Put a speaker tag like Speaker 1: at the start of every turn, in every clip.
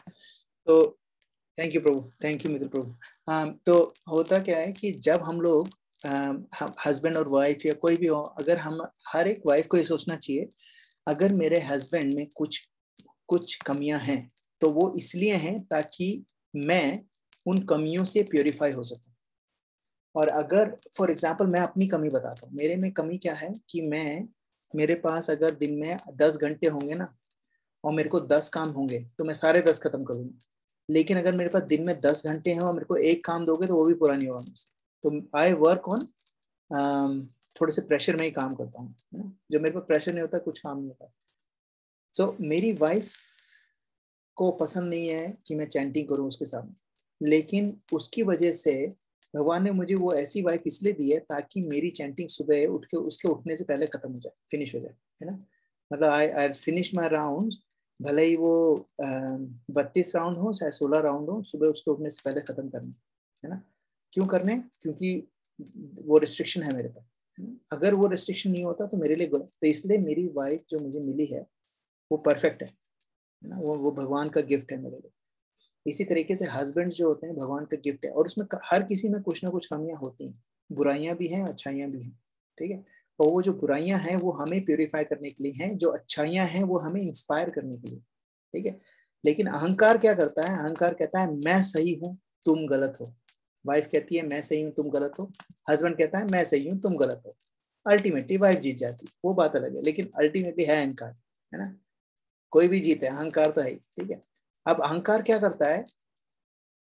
Speaker 1: तो thank you Prabhu, thank you Mitra Prabhu. तो होता क्या है कि जब हम लोग हस्बैंड और वाइफ या कोई भी हो, अगर हम हर एक वाइफ को ये सोचना चाहिए, अगर मेरे हस्बैंड में कुछ कुछ कमियां हैं तो वो इसलिए हैं ताकि मैं उन कमियों से प्योरीफाई हो सकूं। और अगर फॉर एग्जांपल मैं अपनी कमी बताता हूँ, मेरे में कमी क्या है कि मेरे पास अगर दिन में 10 घंटे होंगे ना और मेरे को 10 काम होंगे तो मैं सारे 10 खत्म करूंगा। लेकिन अगर मेरे पास दिन में 10 घंटे हैं और मेरे को एक काम दोगे तो वो भी पूरा नहीं होगा मुझसे। तो आई वर्क ऑन थोड़े से प्रेशर में ही काम करता हूँ, है ना। जो मेरे पास प्रेशर नहीं होता कुछ काम नहीं होता। सो मेरी वाइफ को पसंद नहीं है कि मैं चैंटिंग करूं उसके सामने, लेकिन उसकी वजह से भगवान ने मुझे वो ऐसी वाइफ इसलिए दी है ताकि मेरी चैंटिंग सुबह उठ के उसके उठने से पहले खत्म हो जाए, फिनिश हो जाए, है ना। मतलब आई फिनिश माई राउंड, भले ही वो 32 राउंड हो चाहे 16 राउंड हो, सुबह उसके उठने से पहले खत्म करने, है ना। क्यों करने? क्योंकि वो रिस्ट्रिक्शन है मेरे पास। अगर वो रिस्ट्रिक्शन नहीं होता तो मेरे लिए गलत। तो इसलिए मेरी वाइफ जो मुझे मिली है वो परफेक्ट है ना। वो भगवान का गिफ्ट है मेरे लिए। इसी तरीके से हस्बैंड जो होते हैं भगवान का गिफ्ट है, और उसमें हर किसी में कुछ ना कुछ कमियां होती हैं, बुराइयां भी हैं, अच्छाइयां भी हैं, ठीक है। और वो जो बुराइयां हैं वो हमें प्योरीफाई करने के लिए हैं, जो अच्छाइयां हैं वो हमें इंस्पायर करने के लिए, ठीक है। लेकिन अहंकार क्या करता है? अहंकार कहता है मैं सही हूं तुम गलत हो। वाइफ कहती है मैं सही हूं तुम गलत हो, हस्बैंड कहता है मैं सही हूं तुम गलत हो। अल्टीमेटली वाइफ जीत जाती, वो बात अलग है, लेकिन अल्टीमेटली है अहंकार, है ना। कोई भी जीते, अहंकार तो है ही, ठीक है। अब अहंकार क्या करता है?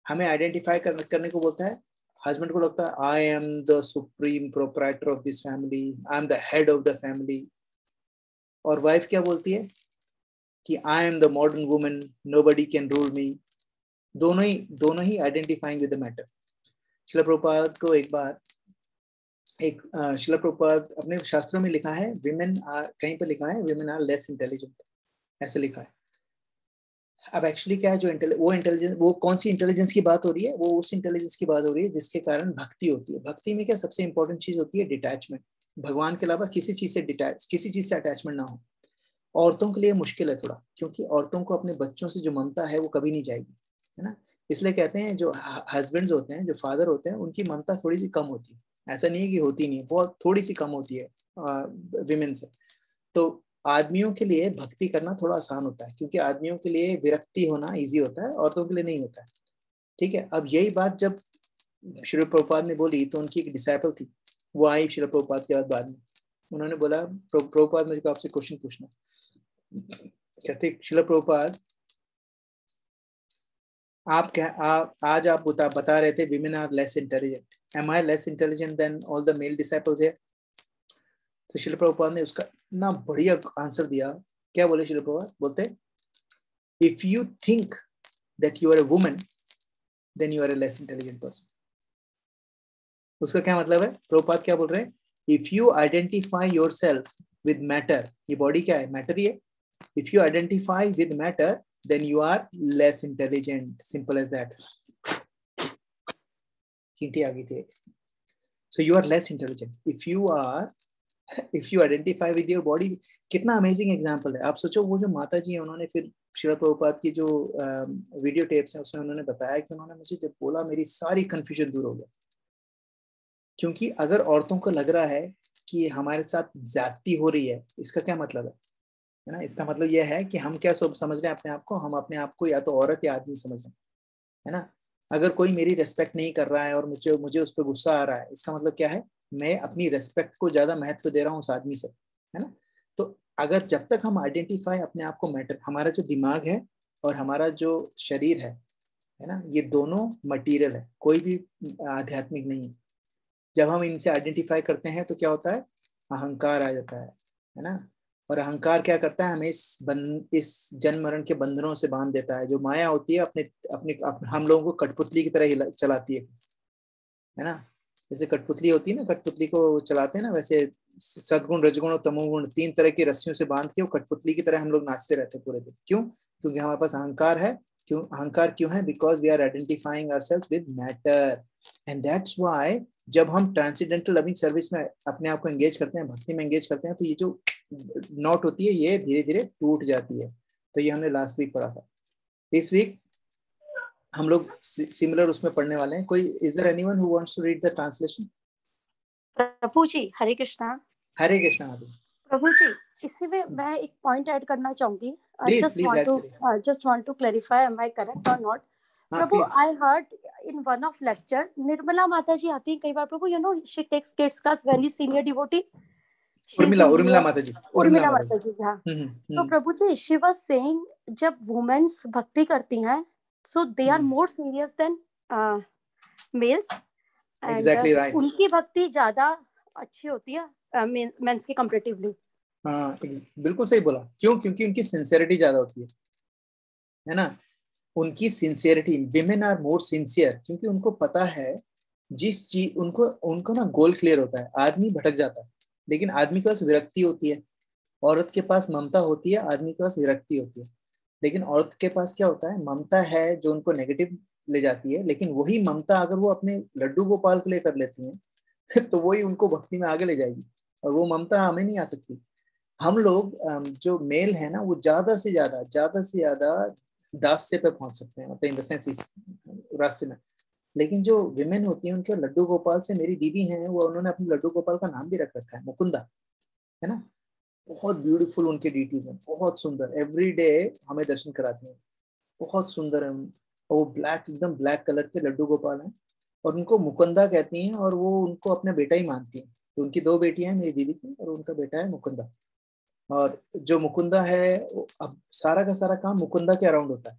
Speaker 1: हमें आइडेंटिफाई करने को बोलता है। हस्बैंड को लगता है I am the supreme proprietor of this family, I am the head of the family. और वाइफ क्या बोलती है कि I am the modern woman, nobody can rule me. दोनों ही identifying with the matter. Shila Prabhupada को एक बार शिला प्रभुपाद अपने शास्त्रों में लिखा है, विमेन आर, कहीं पर लिखा है विमेन आर लेस इंटेलिजेंट, ऐसे लिखा है। अब एक्चुअली क्या है, जो इंटेलिजेंस, वो कौन सी इंटेलिजेंस की बात हो रही है? वो उस इंटेलिजेंस की बात हो रही है जिसके कारण भक्ति होती है। भक्ति में क्या सबसे इंपॉर्टेंट चीज होती है? डिटैचमेंट। भगवान के अलावा किसी चीज से किसी चीज से अटैचमेंट ना हो। औरतों के लिए मुश्किल है थोड़ा, क्योंकि औरतों को अपने बच्चों से जो ममता है वो कभी नहीं जाएगी, है ना। इसलिए कहते हैं जो हस्बैंड्स होते हैं, जो फादर होते हैं, उनकी ममता थोड़ी सी कम होती है। ऐसा नहीं है कि होती नहीं है, बहुत थोड़ी सी कम होती है विमेन से। तो आदमियों के लिए भक्ति करना थोड़ा आसान होता है, क्योंकि आदमियों के लिए विरक्ति होना इजी होता है, औरतों के लिए नहीं होता है, ठीक है। अब यही बात जब श्री प्रभुपाद ने बोली तो उनकी एक डिसाइपल थी, वो आई श्री प्रभुपाद के बाद में। उन्होंने बोला प्रभुपाद मुझे आपसे क्वेश्चन पूछना। कहते श्रील प्रभुपाद आप क्या आज आप बता रहे थे women are less intelligent, am I less intelligent than all the male disciples है? तो श्रील प्रभुपाद ने उसका इतना बढ़िया आंसर दिया। क्या बोले श्रील प्रभुपाद? बोलते if you think that you are a woman then you are a less intelligent person. उसका क्या मतलब है? प्रभुपाद क्या बोल रहे हैं? If you identify yourself with matter, ये बॉडी क्या है? मैटर ही है। If you identify with matter then you are less intelligent, simple as that. चींटी आ गई थी। So you are less intelligent if you identify with your body. कितना amazing example है। आप सोचो वो जो माता जी है, उन्होंने फिर श्रील प्रभुपाद की जो वीडियो टेप्स हैं उसमें उन्होंने बताया कि उन्होंने मुझे जब बोला मेरी सारी कंफ्यूजन दूर हो गया। क्योंकि अगर औरतों को लग रहा है कि हमारे साथ ज्यादती हो रही है, इसका क्या मतलब है ना। इसका मतलब यह है कि हम क्या समझ रहे हैं अपने आप को? हम अपने आप को या तो औरत या आदमी समझ रहे हैं, है ना। अगर कोई मेरी रेस्पेक्ट नहीं कर रहा है और मुझे उस पर गुस्सा आ रहा है, इसका मतलब क्या है? मैं अपनी रेस्पेक्ट को ज्यादा महत्व दे रहा हूँ उस आदमी से, है ना। तो अगर जब तक हम आइडेंटिफाई अपने आप को मैटर, हमारा जो दिमाग है और हमारा जो शरीर है ना, ये दोनों मटीरियल है, कोई भी आध्यात्मिक नहीं है। जब हम इनसे आइडेंटिफाई करते हैं तो क्या होता है? अहंकार आ जाता है ना। और अहंकार क्या करता है? हमें इस जन्म मरण के बंधनों से बांध देता है। जो माया होती है हम लोगों को कठपुतली की तरह चलाती है ना। जैसे कठपुतली होती है ना, कठपुतली को चलाते हैं ना, वैसे सदगुण, रजगुण और तमोगुण 3 तरह की रस्सियों से बांध के वो कठपुतली की तरह हम लोग नाचते रहते हैं पूरे दिन। क्यों? क्योंकि हमारे पास अहंकार है। क्यों अहंकार क्यों है? Because we are identifying ourselves with matter. And that's why जब हम ट्रांसेंडेंटल लविंग सर्विस में अपने आप को एंगेज करते हैं, भक्ति में एंगेज करते हैं, तो ये जो नॉट होती है ये धीरे धीरे टूट जाती है। तो ये हमने लास्ट वीक पढ़ा था। इस वीक हम लोग सिमिलर उसमें पढ़ने वाले हैं. कोई is there anyone who wants to read the translation?
Speaker 2: Prabhu ji Hare Krishna.
Speaker 1: Hare Krishna.
Speaker 2: Prabhu ji इसी में मैं एक पॉइंट ऐड करना चाहूंगी.
Speaker 1: प्लीज प्लीज ऐड करिए.
Speaker 2: just want to clarify am I correct or not.
Speaker 1: हाँ
Speaker 2: Prabhu
Speaker 1: please.
Speaker 2: I heard in one of lecture Nirmala Mata ji आती है कई बार प्रभु, you know she takes kids class, very senior devotee.
Speaker 1: Urmila माता जी.
Speaker 2: उर्मिला माता जी. हाँ. तो
Speaker 1: हम्म.
Speaker 2: प्रभु जी she was saying जब वुमेन्स भक्ति करती हैं so they are more serious than males and
Speaker 1: Exactly right.
Speaker 2: उनकी भक्ति ज्यादा अच्छी होती है मेंस के कंपैरेटिवली.
Speaker 1: हाँ बिल्कुल सही बोला. क्यों? क्योंकि उनकी सिंसियरिटी ज्यादा होती है ना. उनकी sincerity, women are more sincere, क्योंकि उनको पता है जिस चीज उनको ना गोल क्लियर होता है. आदमी भटक जाता है, लेकिन आदमी के पास विरक्ति होती है. औरत के पास ममता होती है, आदमी के पास विरक्ति होती है. लेकिन औरत के पास क्या होता है? ममता है जो उनको नेगेटिव ले जाती है, लेकिन वही ममता अगर वो अपने लड्डू गोपाल के लिए कर लेती हैं तो वही उनको भक्ति में आगे ले जाएगी. और वो ममता हमें नहीं आ सकती. हम लोग जो मेल है ना, वो ज्यादा से ज्यादा दास्य पे पहुंच सकते हैं, मतलब इन द सेंस इस रास्ते में. लेकिन जो विमेन होती हैं उनके लड्डू गोपाल से, मेरी दीदी हैं वो, उन्होंने अपने लड्डू गोपाल का नाम भी रख रखा है मुकुंदा, है ना. बहुत ब्यूटीफुल उनके डीटीज हैं, बहुत सुंदर. एवरी डे हमें दर्शन कराती हैं, बहुत सुंदर है. वो ब्लैक, एकदम ब्लैक कलर के लड्डू गोपाल हैं, और उनको मुकुंदा कहती हैं, और वो उनको अपना बेटा ही मानती हैं. तो उनकी 2 बेटियां हैं मेरी दीदी की, और उनका बेटा है मुकुंदा. और जो मुकुंदा है, अब सारा का सारा काम मुकुंदा के अराउंड होता है.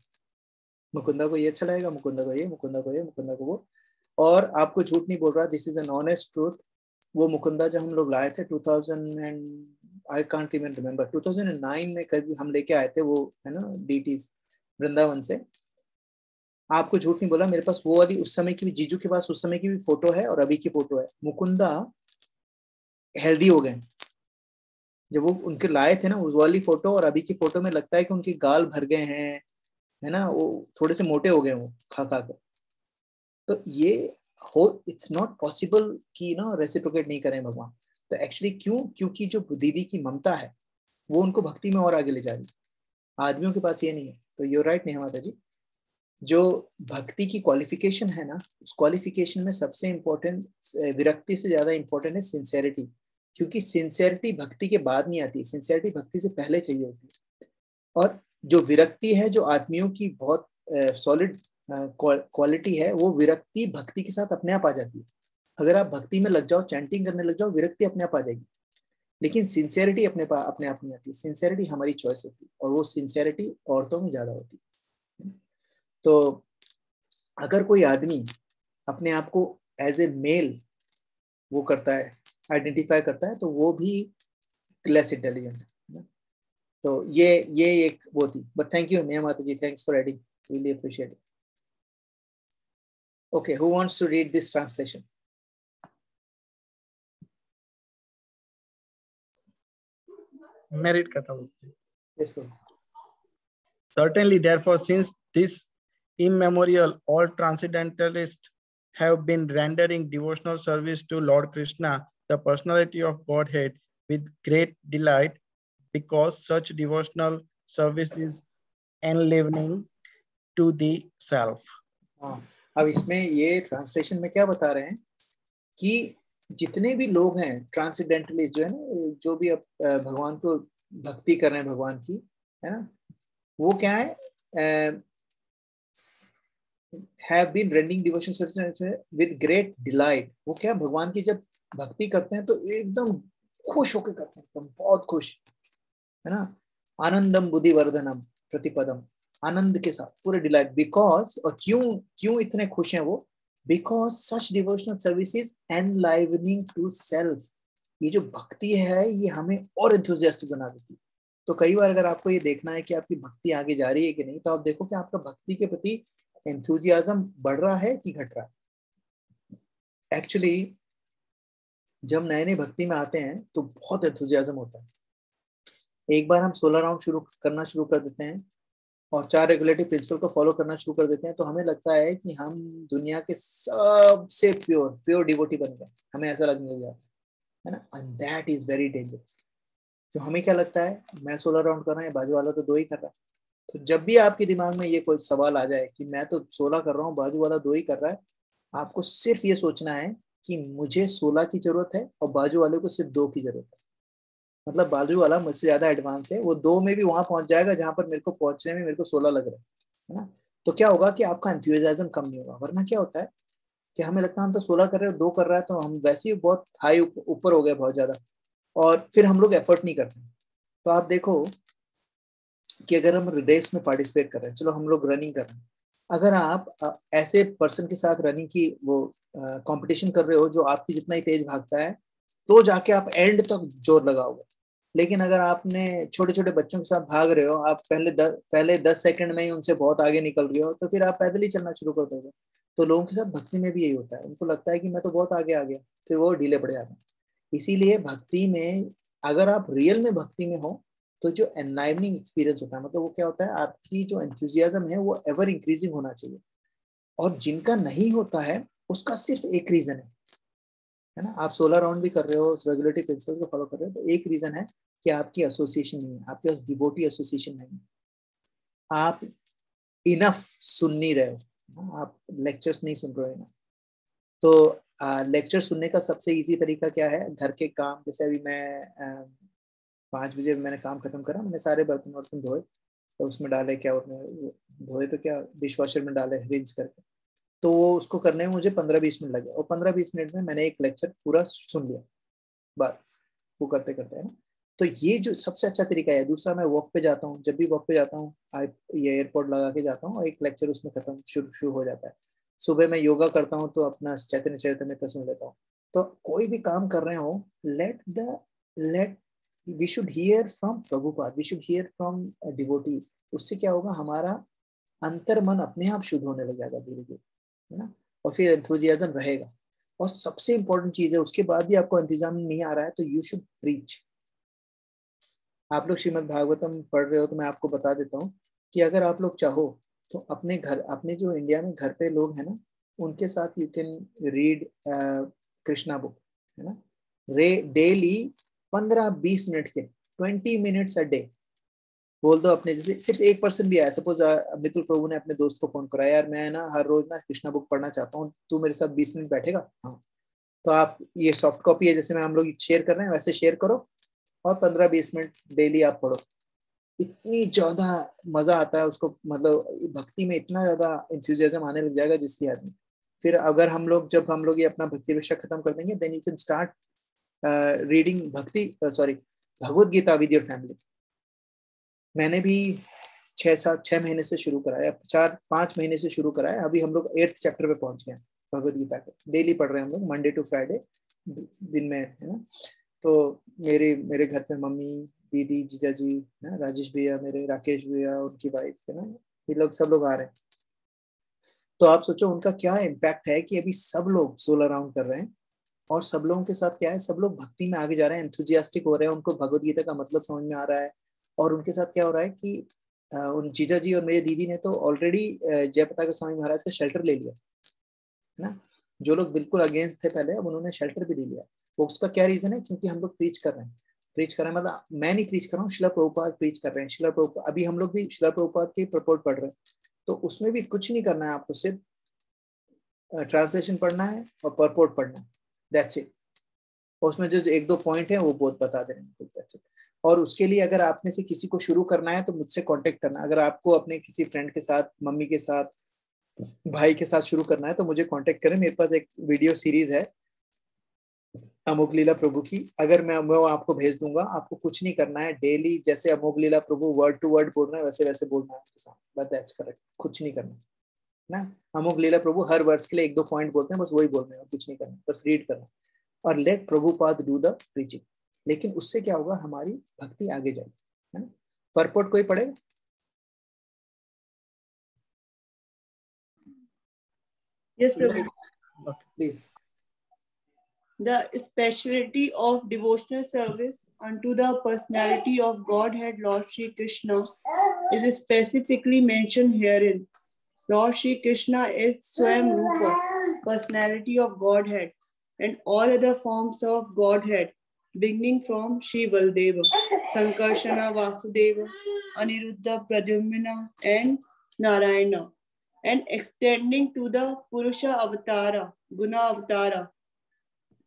Speaker 1: मुकुंदा को ये अच्छा लगेगा, मुकुंदा को ये, मुकुंदा को ये, मुकुंदा को वो. और आपको झूठ नहीं बोल रहा, this is an honest truth. वो मुकुंदा जब हम लोग लाए थे 2000 and I can't even remember 2009 में कभी हम लेके आए थे वो, है ना, डीटीज वृंदावन से. आपको झूठ नहीं बोला, मेरे पास वो वाली उस समय की भी, जीजू के पास उस समय की भी फोटो है और अभी की फोटो है. मुकुंदा हेल्दी हो गए जब वो उनके लाए थे ना. उस वाली फोटो और अभी की फोटो में लगता है कि उनके गाल भर गए हैं, है ना, वो थोड़े से मोटे हो गए वो खा खा कर. तो ये हो, इट्स नॉट पॉसिबल कि ना रेसिप्रोकेट नहीं करें भगवान. तो एक्चुअली क्यों? क्योंकि जो दीदी की ममता है वो उनको भक्ति में और आगे ले जा रही. आदमियों के पास ये नहीं है. तो यू राइट नेहा माता जी, जो भक्ति की क्वालिफिकेशन है ना, उस क्वालिफिकेशन में सबसे इम्पोर्टेंट, विरक्ति से ज्यादा इम्पोर्टेंट है सिंसियरिटी. क्योंकि सिंसियरिटी भक्ति के बाद नहीं आती, सिंसियरिटी भक्ति से पहले चाहिए होती है. और जो विरक्ति है, जो आदमियों की बहुत सॉलिड क्वालिटी है, वो विरक्ति भक्ति के साथ अपने आप आ जाती है. अगर आप भक्ति में लग जाओ, चैंटिंग करने लग जाओ, विरक्ति अपने आप आ जाएगी. लेकिन सिंसियरिटी अपने आप नहीं आती. सिंसियरिटी हमारी चॉइस होती है, और वो सिंसियरिटी औरतों में ज्यादा होती है. तो अगर कोई आदमी अपने आप को एज ए मेल वो करता है, आइडेंटिफाई करता है, तो वो भी लेस इंटेलिजेंट है. तो ये एक वो थी. But thank you Neha Mata ji, thanks for adding, really appreciate it. Okay, who wants to read this translation?
Speaker 3: मैं रीड करता हूँ.
Speaker 1: Yes sir.
Speaker 3: Certainly, therefore, since this immemorial, all transcendentalists have been rendering devotional service to Lord Krishna, the personality of Godhead, with great delight, because such devotional service is enlivening to the self.
Speaker 1: अब इसमें ये translation में क्या बता रहे हैं कि जितने भी लोग हैं ट्रांसेंडेंटलिस्ट, जो है ना, जो भी अब भगवान को भक्ति कर रहे हैं भगवान की, है ना, वो क्या है, have been rendering devotion service with great delight. वो क्या, भगवान की जब भक्ति करते हैं तो एकदम खुश होकर करते हैं, एकदम बहुत खुश, है ना. आनंदम बुद्धिवर्धनम प्रतिपदम, आनंद के साथ पूरे डिलाइट. बिकॉज, और क्यों इतने खुश हैं वो? Because such devotional services enlivening to self. ये जो भक्ति है ये हमें और एंथुसियास्टिक बना देती है. तो कई बार अगर आपको ये देखना है कि आपकी भक्ति आगे जा रही है कि नहीं, तो आप देखो कि आपका भक्ति के प्रति एंथुसियाज्म बढ़ रहा है कि घट रहा है. एक्चुअली जब नए नए भक्ति में आते हैं तो बहुत एंथुसियाज्म होता है. एक बार हम 16 राउंड करना शुरू कर देते हैं और 4 रेगुलेटरी प्रिंसिपल को फॉलो करना शुरू कर देते हैं, तो हमें लगता है कि हम दुनिया के सबसे प्योर डिवोटी बन गए. हमें ऐसा लगने लग जाता है ना. And that is very dangerous. तो हमें क्या लगता है, मैं 16 राउंड कर रहा है, बाजू वाला तो 2 ही कर रहा है. तो जब भी आपके दिमाग में ये कोई सवाल आ जाए कि मैं तो 16 कर रहा हूँ, बाजू वाला 2 ही कर रहा है, आपको सिर्फ ये सोचना है कि मुझे 16 की जरूरत है और बाजू वाले को सिर्फ 2 की जरूरत है। मतलब बाजू वाला मुझसे ज्यादा एडवांस है, वो 2 में भी वहां पहुंच जाएगा जहां पर मेरे को पहुंचने में मेरे को 16 लग रहा है ना। तो क्या होगा कि आपका एंथुसियाज्म कम नहीं होगा। वरना क्या होता है कि हमें लगता है हम तो 16 कर रहे हो, 2 कर रहा है, तो हम वैसे ही बहुत हाई ऊपर हो गए बहुत ज्यादा, और फिर हम लोग एफर्ट नहीं करते। तो आप देखो कि अगर हम रेस में पार्टिसिपेट कर रहे हैं, चलो हम लोग रनिंग कर रहे हैं, अगर आप ऐसे पर्सन के साथ रनिंग की वो कंपटीशन कर रहे हो जो आपकी जितना ही तेज भागता है, तो जाके आप एंड तक जोर लगाओगे। लेकिन अगर आपने छोटे छोटे बच्चों के साथ भाग रहे हो, आप पहले 10 सेकंड में ही उनसे बहुत आगे निकल रहे हो, तो फिर आप पैदल ही चलना शुरू कर दोगे। तो लोगों के साथ भक्ति में भी यही होता है, उनको लगता है कि मैं तो बहुत आगे आ गया, फिर वो ढीले पड़ जाते हैं। इसीलिए भक्ति में अगर आप रियल में भक्ति में हो, तो जो एनलाइवनिंग एक्सपीरियंस होता है, मतलब वो क्या होता है, आपकी जो एंथुसियाज्म है वो एवर इंक्रीजिंग होना चाहिए। और जिनका नहीं होता है उसका सिर्फ एक रीजन है ना। आप 16 राउंड भी कर रहे हो, रेगुलेटरी प्रिंसिपल्स को फॉलो कर रहे हो, तो एक रीजन है कि आपकी एसोसिएशन नहीं है, आपके पास डिवोटी एसोसिएशन नहीं है, आप इनफ सुन नहीं रहे हो, आप लेक्चर्स नहीं सुन रहे हो ना। तो लेक्चर सुनने का सबसे इजी तरीका क्या है, घर के काम, जैसे अभी मैं 5 बजे मैंने काम खत्म करा, मैंने सारे बर्तन वर्तन धोए, तो उसमें डाले क्या, उसमें धोए तो क्या डिश वॉशर में डाले रिंस करके, तो वो उसको करने में मुझे 15-20 मिनट लगे, और 15-20 मिनट में मैंने एक लेक्चर पूरा सुन लिया बस, वो करते करते है ना। तो ये जो सबसे अच्छा तरीका है। दूसरा, मैं वॉक पे जाता हूँ, जब भी वॉक पे जाता हूँ ये एयरपोर्ट लगा के जाता हूँ, और एक लेक्चर उसमें खत्म शुरू हो जाता है। सुबह मैं योगा करता हूँ तो अपना चैतन्य चरितमृत सुन लेता हूँ। तो कोई भी काम कर रहे हो, let we should hear from Prabhupada, we should hear from devotees. उससे क्या होगा, हमारा अंतर मन अपने आप शुद्ध होने लग जाएगा धीरे धीरे, है ना। और फिर एंथुसियाज्म रहेगा। और सबसे इंपॉर्टेंट चीज है, उसके बाद भी आपको एंथुसियाज्म नहीं आ रहा है, तो यू शुड प्रीच। आप लोग श्रीमद् भागवतम पढ़ रहे हो, तो मैं आपको बता देता हूँ कि अगर आप लोग चाहो तो अपने घर, अपने जो इंडिया में घर पे लोग हैं ना, उनके साथ you can read Krishna book, है ना। डेली 15-20 मिनट के, 20 मिनट्स अ डे बोल दो अपने। जैसे सिर्फ एक पर्सन भी आया, सपोज मित्र प्रभु ने अपने दोस्त को फोन करा, यार मैं ना हर रोज ना कृष्णा बुक पढ़ना चाहता हूँ, तू मेरे साथ 20 मिनट बैठेगा? हाँ। तो आप, ये सॉफ्ट कॉपी है जैसे मैं हम लोग शेयर कर रहे हैं, वैसे शेयर करो और 15-20 मिनट डेली आप पढ़ो। इतनी ज्यादा मजा आता है उसको, मतलब भक्ति में इतना ज्यादा एंथुसियाज्म आने लग जाएगा जिसकी आदमी। फिर अगर जब हम लोग ये अपना भक्ति विषय खत्म कर देंगे, then you can start reading Bhagavad Gita with your family. मैंने भी 6 महीने से शुरू कराया, 4-5 महीने से शुरू कराया। अभी हम लोग 8th चैप्टर पे पहुंच गए हैं भगवत गीता के। डेली पढ़ रहे हैं हम लोग, मंडे टू फ्राइडे दिन में, है ना। तो मेरे घर पे मम्मी, दीदी, जीजा जी, ना, राजेश भैया मेरे, राकेश भैया, उनकी वाइफ, है ना, ये लोग सब लोग आ रहे हैं। तो आप सोचो उनका क्या इम्पैक्ट है कि अभी सब लोग 16 राउंड कर रहे हैं, और सब लोगों के साथ क्या है, सब लोग भक्ति में आगे जा रहे हैं, एंथुजियास्टिक हो रहे हैं, उनको भगवत गीता का मतलब समझ में आ रहा है। और उनके साथ क्या हो रहा है कि उन जीजा जी और मेरे दीदी ने तो ऑलरेडी जयपताका स्वामी महाराज का शेल्टर ले लिया, है ना। जो लोग बिल्कुल अगेंस्ट थे पहले, अब उन्होंने शेल्टर भी ले लिया। वो उसका क्या रीजन है, क्योंकि हम लोग प्रीच कर रहे हैं। प्रीच कर रहे हैं मतलब मैं नहीं प्रीच कर रहा हूँ, शिला प्रभुपाद प्रीच कर रहे हैं। शिला प्रभुपाद, अभी हम लोग भी शिला प्रभुपाद के प्रपोर्ट पढ़ रहे हैं। तो उसमें भी कुछ नहीं करना है आपको, सिर्फ ट्रांसलेशन पढ़ना है और परपोर्ट पढ़ना है, दैट्स इट। उसमें जो 1-2 पॉइंट है वो बहुत बता दे रहे हैं, दैट्स इट। और उसके लिए अगर आप में से किसी को शुरू करना है तो मुझसे कांटेक्ट करना। अगर आपको अपने किसी फ्रेंड के साथ, मम्मी के साथ, भाई के साथ शुरू करना है तो मुझे कांटेक्ट करें। मेरे पास एक वीडियो सीरीज है अमोघ लीला प्रभु की, अगर मैं वो आपको भेज दूंगा। आपको कुछ नहीं करना है, डेली जैसे अमोघ लीला प्रभु वर्ड टू वर्ड बोल रहे हैं वैसे वैसे बोलना है उनके साथ, बस दैट्स करेक्ट। कुछ नहीं करना ना। अमोघ लीला प्रभु हर वर्ड्स के लिए 1-2 पॉइंट बोलते हैं, बस वही बोल रहे हैं, कुछ नहीं करना, बस रीड करना। और let Prabhupada do the preaching. लेकिन उससे क्या होगा, हमारी भक्ति आगे जाएगी, है ना। परपोर्ट कोई पढ़ेगा?
Speaker 4: Yes, Prabhu.
Speaker 1: Please.
Speaker 4: The speciality of devotional service unto the personality of Godhead, Lord Shri Krishna, is specifically mentioned herein. Lord Shri Krishna is Swam Rupa, personality of Godhead, and all other forms of Godhead, beginning from Shri Baldeva, Sankarshana, Vasudeva, Aniruddha, Pradyumna, and Narayana, and extending to the Purusha Avatara, Guna Avatara,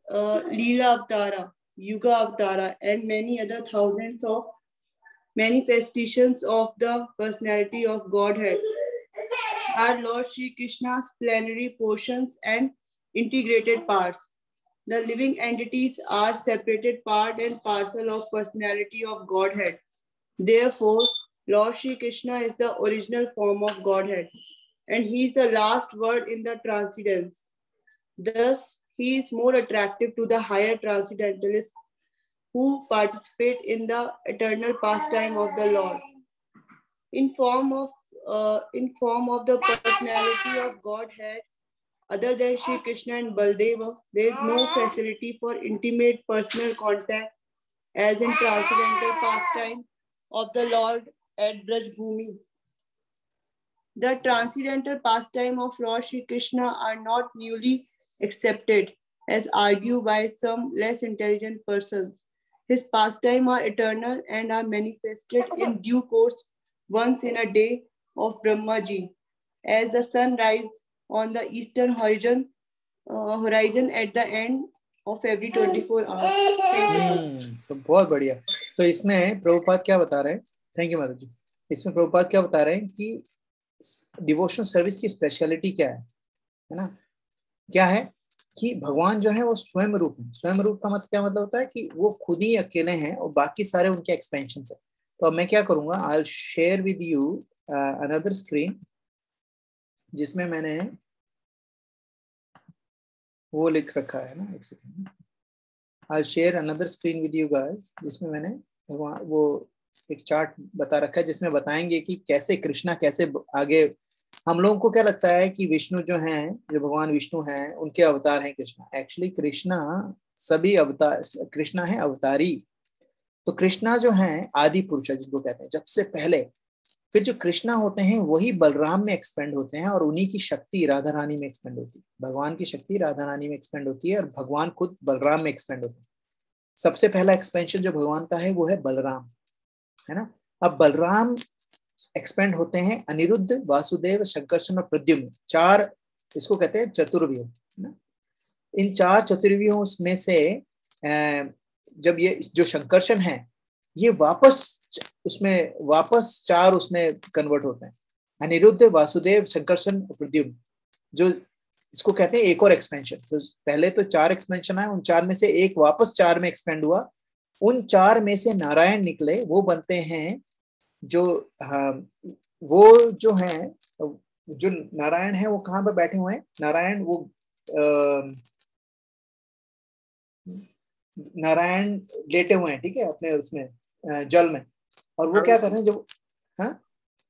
Speaker 4: Leela Avatara, Yuga Avatara, and many other thousands of manifestations of the personality of Godhead are Lord Shri Krishna's plenary portions and integrated parts. The living entities are separated part and parcel of personality of Godhead. Therefore, Lord Shri Krishna is the original form of Godhead, and he is the last word in the transcendence. Thus, he is more attractive to the higher transcendentalists who participate in the eternal pastime of the Lord. In form of the personality of Godhead, other than Shri Krishna and Baldeva, there is no facility for intimate personal contact as in transcendental pastime of the Lord at Braj Bhumi. The transcendental pastime of Lord Shri Krishna are not newly accepted, as argued by some less intelligent persons. His pastime are eternal and are manifested in due course once in a day of Brahmaji, as the sun rises on the eastern horizon at the end of every 24 hours.
Speaker 1: So बहुत बढ़िया. तो इसमें प्रभुपाद क्या बता रहे हैं? Thank you माता जी. इसमें प्रभुपाद क्या बता रहे हैं कि डिवोशनल सर्विस की स्पेशलिटी क्या है ना? क्या है कि भगवान जो है वो स्वयं रूप है. स्वयं रूप का मतलब क्या मतलब होता है कि वो खुद ही अकेले हैं और बाकी सारे उनके एक्सपेंशन है. तो अब मैं क्या करूंगा, I will share with you another screen जिसमें मैंने वो लिख रखा है ना. एक second, I will share another screen with you guys जिसमें मैंने वो एक चार्ट बता रखा है जिसमें बताएंगे कि कैसे कृष्णा कैसे आगे. हम लोगों को क्या लगता है कि विष्णु जो हैं, जो भगवान विष्णु हैं, उनके अवतार हैं कृष्णा. एक्चुअली कृष्णा सभी अवतार, कृष्णा है अवतारी. तो कृष्णा जो हैं आदि पुरुष जिनको कहते हैं, जब से पहले. फिर जो कृष्णा होते हैं वही बलराम में एक्सपेंड होते हैं और उन्हीं की शक्ति राधा रानी में एक्सपेंड होती है. भगवान की शक्ति राधा रानी में एक्सपेंड होती है और भगवान खुद बलराम में एक्सपेंड होते हैं. सबसे पहला एक्सपेंशन जो भगवान का है वो है बलराम, है ना. अब बलराम एक्सपेंड होते हैं अनिरुद्ध, वासुदेव, शंकरशन और प्रद्युम्न. चार इसको कहते हैं चतुर्व्यूह, है ना. इन चार चतुर्व्यूहों में से जब ये जो शंकरशन है ये वापस चार उसमें कन्वर्ट होते हैं. अनिरुद्ध, वासुदेव, शंकरशन और प्रद्युम्न, जो इसको कहते हैं एक और एक्सपेंशन. तो पहले तो चार एक्सपेंशन है, उन चार में से एक वापस चार में एक्सपेंड हुआ. उन चार में से नारायण निकले, वो बनते हैं जो वो जो हैं, जो नारायण है वो कहाँ पर बैठे हुए हैं. नारायण वो नारायण लेटे हुए हैं, ठीक है, अपने उसमें जल में. और वो क्या कर रहे हैं जब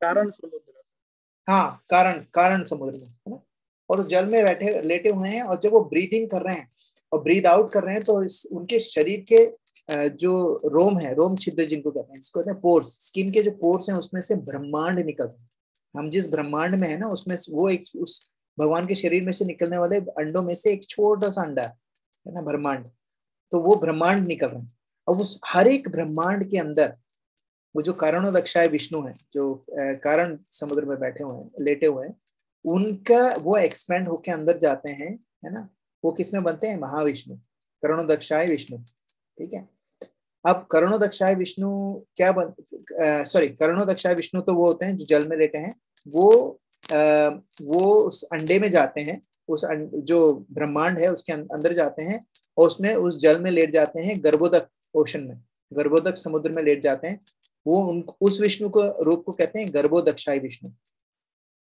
Speaker 3: कारण समुद्र,
Speaker 1: हाँ कारण समुद्र में, है ना. और जल में बैठे लेटे हुए हैं और जब वो ब्रीदिंग कर रहे हैं और ब्रीद आउट कर रहे हैं तो उनके शरीर के जो रोम है, रोम छिद्र जिनको कहते हैं, इसको कहते हैं पोर्स. स्किन के जो पोर्स हैं उसमें से ब्रह्मांड निकल रहे हैं. हम जिस ब्रह्मांड में है ना उसमें वो एक उस भगवान के शरीर में से निकलने वाले अंडों में से एक छोटा सा अंडा है ना, ब्रह्मांड. तो वो ब्रह्मांड निकल रहे हैं. अब उस हर एक ब्रह्मांड के अंदर वो जो कारणोदक्षाय विष्णु है, जो कारण समुद्र में बैठे हुए हैं, लेटे हुए हैं, उनका वो एक्सपेंड होके अंदर जाते हैं, है ना. वो किसमें बनते हैं? महाविष्णु, करुणोदक्षाय विष्णु, ठीक है. अब करुणोदक्षाय विष्णु क्या करुणोदक्षाय विष्णु तो वो होते हैं जो जल में लेटे हैं. वो उस अंडे में जाते हैं, उस जो ब्रह्मांड है उसके अंदर जाते हैं और उसमें उस जल में लेट जाते हैं. गर्भोदक ओशन में, गर्भोदक समुद्र में लेट जाते हैं. वो उस विष्णु को रूप को कहते हैं गर्भोदक्षाय विष्णु.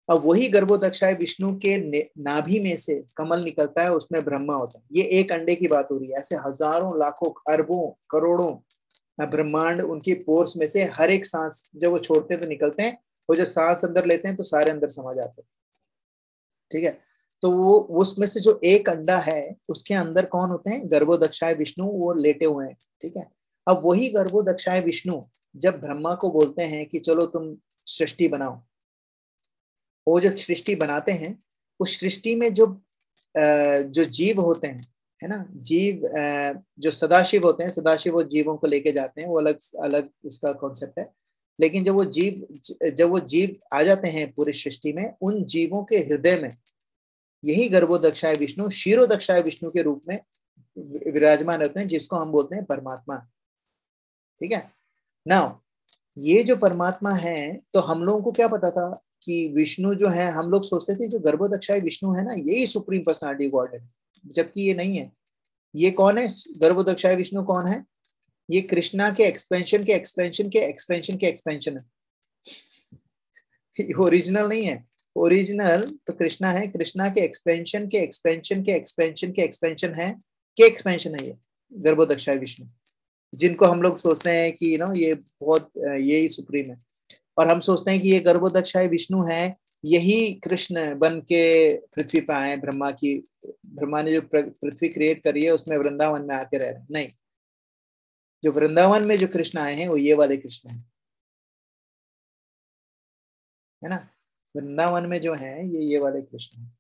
Speaker 1: अब वही गर्भोदक्षाय विष्णु के नाभि में से कमल निकलता है, उसमें ब्रह्मा होता है. ये एक अंडे की बात हो रही है. ऐसे हजारों, लाखों, अरबों, करोड़ों ब्रह्मांड उनकी पोर्स में से हर एक सांस जब वो छोड़ते हैं तो निकलते हैं. वो जो सांस अंदर लेते हैं तो सारे अंदर समा जाते हैं, ठीक है. तो वो उसमें से जो एक अंडा है उसके अंदर कौन होते हैं? गर्भोदक्षाय विष्णु, वो लेटे हुए हैं, ठीक है. अब वही गर्भोदक्षाय विष्णु जब ब्रह्मा को बोलते हैं कि चलो तुम सृष्टि बनाओ, वो जब सृष्टि बनाते हैं उस सृष्टि में जो जीव होते हैं, है ना। जीव जो सदाशिव होते हैं, सदाशिव वो जीवों को लेके जाते हैं, वो अलग अलग उसका कॉन्सेप्ट है। लेकिन जब वो जीव आ जाते हैं पूरी सृष्टि में, उन जीवों के हृदय में यही गर्भोदक्षाय विष्णु, क्षीरोदक्षाय विष्णु के रूप में विराजमान रहते हैं, जिसको हम बोलते हैं परमात्मा। ठीक है। नाउ ये जो परमात्मा है, तो हम लोगों को क्या पता था कि विष्णु जो है, हम लोग सोचते थे जो गर्भोदक्षाय विष्णु है ना, यही सुप्रीम पर्सनालिटी गॉड है, जबकि ये नहीं है। ये कौन है? गर्भोदक्षाय विष्णु कौन है? ये कृष्णा के एक्सपेंशन के एक्सपेंशन के एक्सपेंशन के एक्सपेंशन है। ओरिजिनल नहीं है। ओरिजिनल तो कृष्णा है, कृष्णा के एक्सपेंशन के एक्सपेंशन के एक्सपेंशन के एक्सपेंशन है, के एक्सपेंशन है ये गर्भोदक्षाय विष्णु, जिनको हम लोग सोचते हैं कि ये बहुत यही सुप्रीम है। और हम सोचते हैं कि ये गर्भोदक्षाय विष्णु है, यही कृष्ण बन के पृथ्वी पे आए। ब्रह्मा ने जो पृथ्वी क्रिएट करी है, उसमें वृंदावन में आके रह रहे हैं। नहीं, जो वृंदावन में जो कृष्ण आए हैं वो ये वाले कृष्ण हैं, है ना। वृंदावन में जो है ये वाले कृष्ण हैं।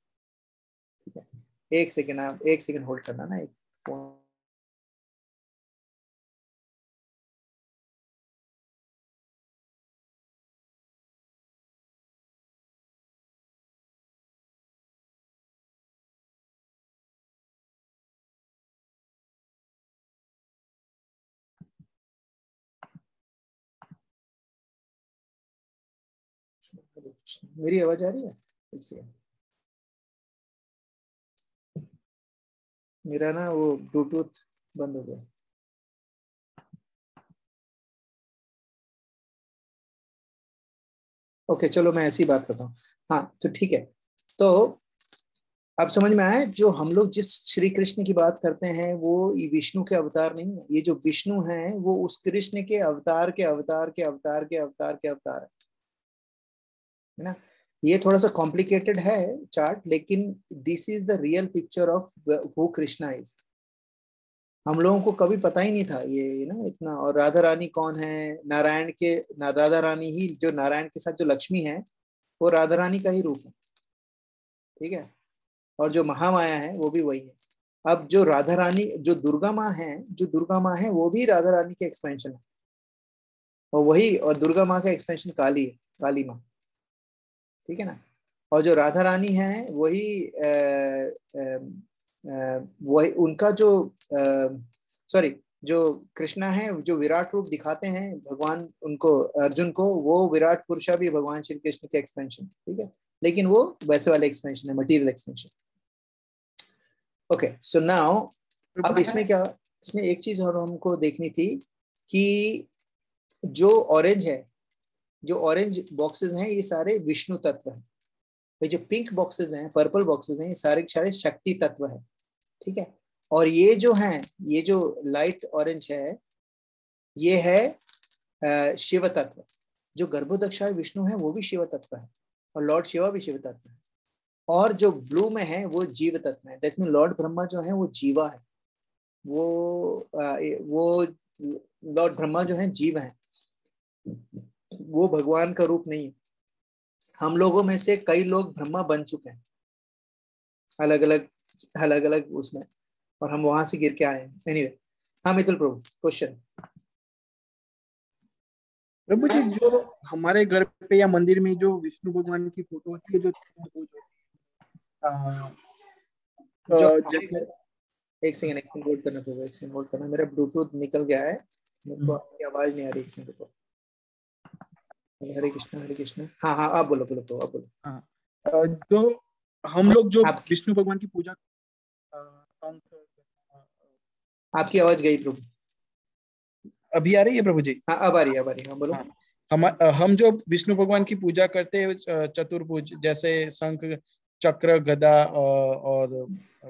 Speaker 1: ठीक है, एक सेकेंड, आप एक सेकेंड होल्ड करना ना, एक फोन। मेरी आवाज आ रही है? मेरा ना वो ब्लूटूथ बंद हो गया। ओके, चलो मैं ऐसी बात करता हूँ। हाँ तो ठीक है, तो अब समझ में आया, जो हम लोग जिस श्री कृष्ण की बात करते हैं वो ये विष्णु के अवतार नहीं है। ये जो विष्णु है वो उस कृष्ण के अवतार के अवतार के अवतार के अवतार के अवतार है ना। ये थोड़ा सा कॉम्प्लिकेटेड है चार्ट, लेकिन this is the real picture of who Krishna is. हम लोगों को कभी पता ही नहीं था ये ना इतना। और राधा रानी कौन है? राधा रानी ही, जो नारायण के साथ जो लक्ष्मी है, वो राधा रानी का ही रूप है। ठीक है। और जो महामाया है वो भी वही है। अब जो राधा रानी, जो दुर्गा माँ है, वो भी राधा रानी के एक्सपेंशन है। और वही, और दुर्गा माँ का एक्सपेंशन काली है, काली माँ। ठीक है ना। और जो राधा रानी है वही उनका जो सॉरी, जो कृष्णा है, जो विराट रूप दिखाते हैं भगवान उनको, अर्जुन को, वो विराट पुरुषा भी भगवान श्री कृष्ण के एक्सपेंशन। ठीक है, लेकिन वो वैसे वाले एक्सपेंशन है, material expansion. Okay, so now अब इसमें क्या, इसमें एक चीज और हमको देखनी थी कि जो ऑरेंज है, जो ऑरेंज बॉक्सेस हैं, ये सारे विष्णु तत्व हैं। ये जो पिंक बॉक्सेस हैं, पर्पल बॉक्सेस हैं, ये सारे सारे शक्ति तत्व हैं। ठीक है। और ये जो हैं, ये जो लाइट ऑरेंज है, ये है शिव तत्व। जो गर्भोदक्षाय विष्णु है वो भी शिव तत्व है, और लॉर्ड शिवा भी शिव तत्व है। और जो ब्लू में है वो जीव तत्व है। दैट मीन लॉर्ड ब्रह्मा जो है वो जीवा है। वो लॉर्ड ब्रह्मा जो है जीव है, वो भगवान का रूप नहीं है। हम लोगों में से कई लोग ब्रह्मा बन चुके हैं, अलग अलग उसमें, और हम वहां से गिर के आए हैं। एनीवे, हाँ मितुल प्रभु, क्वेश्चन।
Speaker 3: प्रभु जी, जो हमारे घर पे या मंदिर में जो विष्णु भगवान की फोटो होती है, जो जैसे,
Speaker 1: एक सेकंड होल्ड करना पड़ेगा, एक सेकंड होल्ड करना, मेरा ब्लूटूथ निकल गया है, मेरे को आपकी आवाज नहीं आ रही। एक सेकंड रुको। हरे कृष्णा हरे कृष्णा। हाँ हाँ, आप बोलो बोलो आप बोलो।
Speaker 3: हाँ, तो हम लोग जो विष्णु भगवान की पूजा,
Speaker 1: आपकी आवाज गई प्रभु।
Speaker 3: अभी आ रही है प्रभु जी?
Speaker 1: हाँ अब आ रही है, हाँ बोलो।
Speaker 3: हम जो विष्णु भगवान की पूजा करते हैं चतुर्भुज, जैसे शंख चक्र गदा और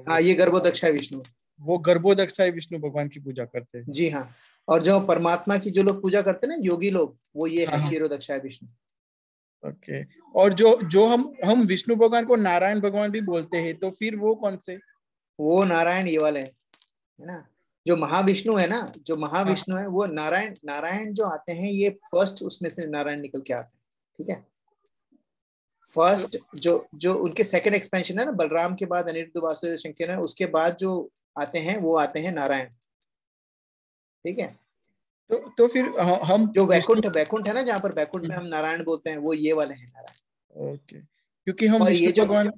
Speaker 1: हाँ, ये गर्भोदक्षाय विष्णु,
Speaker 3: वो गर्भोदक्षाय विष्णु भगवान की पूजा करते हैं।
Speaker 1: जी हाँ। और जो परमात्मा की जो लोग पूजा करते हैं ना, योगी लोग, वो ये है क्षीरोदक्षाय विष्णु।
Speaker 3: ओके। और जो हम विष्णु भगवान को नारायण भगवान भी बोलते हैं, तो फिर वो कौन से? वो
Speaker 1: नारायण ये वाले है ना। जो महाविष्णु है ना, जो महाविष्णु है वो नारायण जो आते हैं, ये फर्स्ट उसमें से नारायण निकल के आते हैं। ठीक है। फर्स्ट जो उनके सेकंड एक्सपेंशन है ना, बलराम के बाद अनिरुद्ध वासुदेव शंकर है, उसके बाद जो आते हैं वो आते हैं नारायण। ठीक है,
Speaker 3: तो फिर हम
Speaker 1: जो वैकुंठ वैकुंठ है ना, जहाँ पर वैकुंठ में हम नारायण बोलते हैं, वो ये वाले हैं नारायण।
Speaker 3: ओके, क्योंकि हम
Speaker 1: और
Speaker 3: विष्णु
Speaker 1: ये जो
Speaker 3: भगवान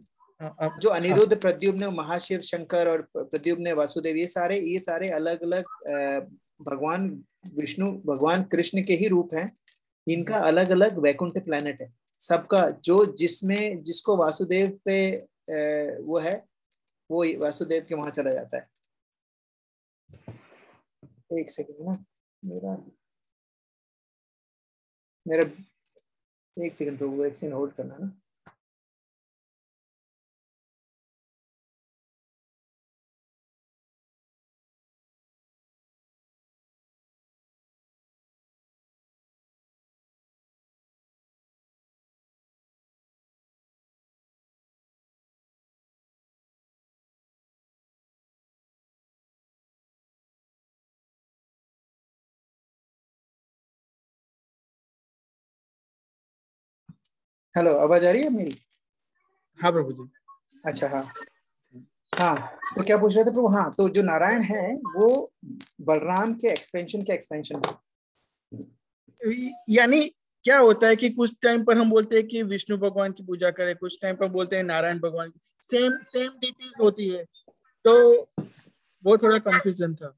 Speaker 1: जो अनिरुद्ध, प्रद्युम्न, महाशिव, शंकर और प्रद्युम्न, वासुदेव, ये सारे अलग अलग भगवान विष्णु, भगवान कृष्ण के ही रूप हैं। इनका अलग अलग वैकुंठ प्लैनेट है सबका, जो जिसमें जिसको वासुदेव पे वो है, वो वासुदेव के वहां चला जाता है। एक सेकंड ना, मेरा मेरा एक सेकंड प्रभु, एक सेकंड होल्ड करना ना। हेलो, आवाज आ रही है मेरी?
Speaker 3: हाँ प्रभु जी।
Speaker 1: अच्छा, हाँ हाँ, तो क्या पूछ रहे थे प्रभु? हाँ, तो जो नारायण है वो बलराम के एक्सपेंशन है।
Speaker 3: यानी क्या होता है कि कुछ टाइम पर हम बोलते हैं कि विष्णु भगवान की पूजा करें, कुछ टाइम पर बोलते हैं नारायण भगवान की, सेम सेम डिटेल्स होती है, तो वो थोड़ा कंफ्यूजन था।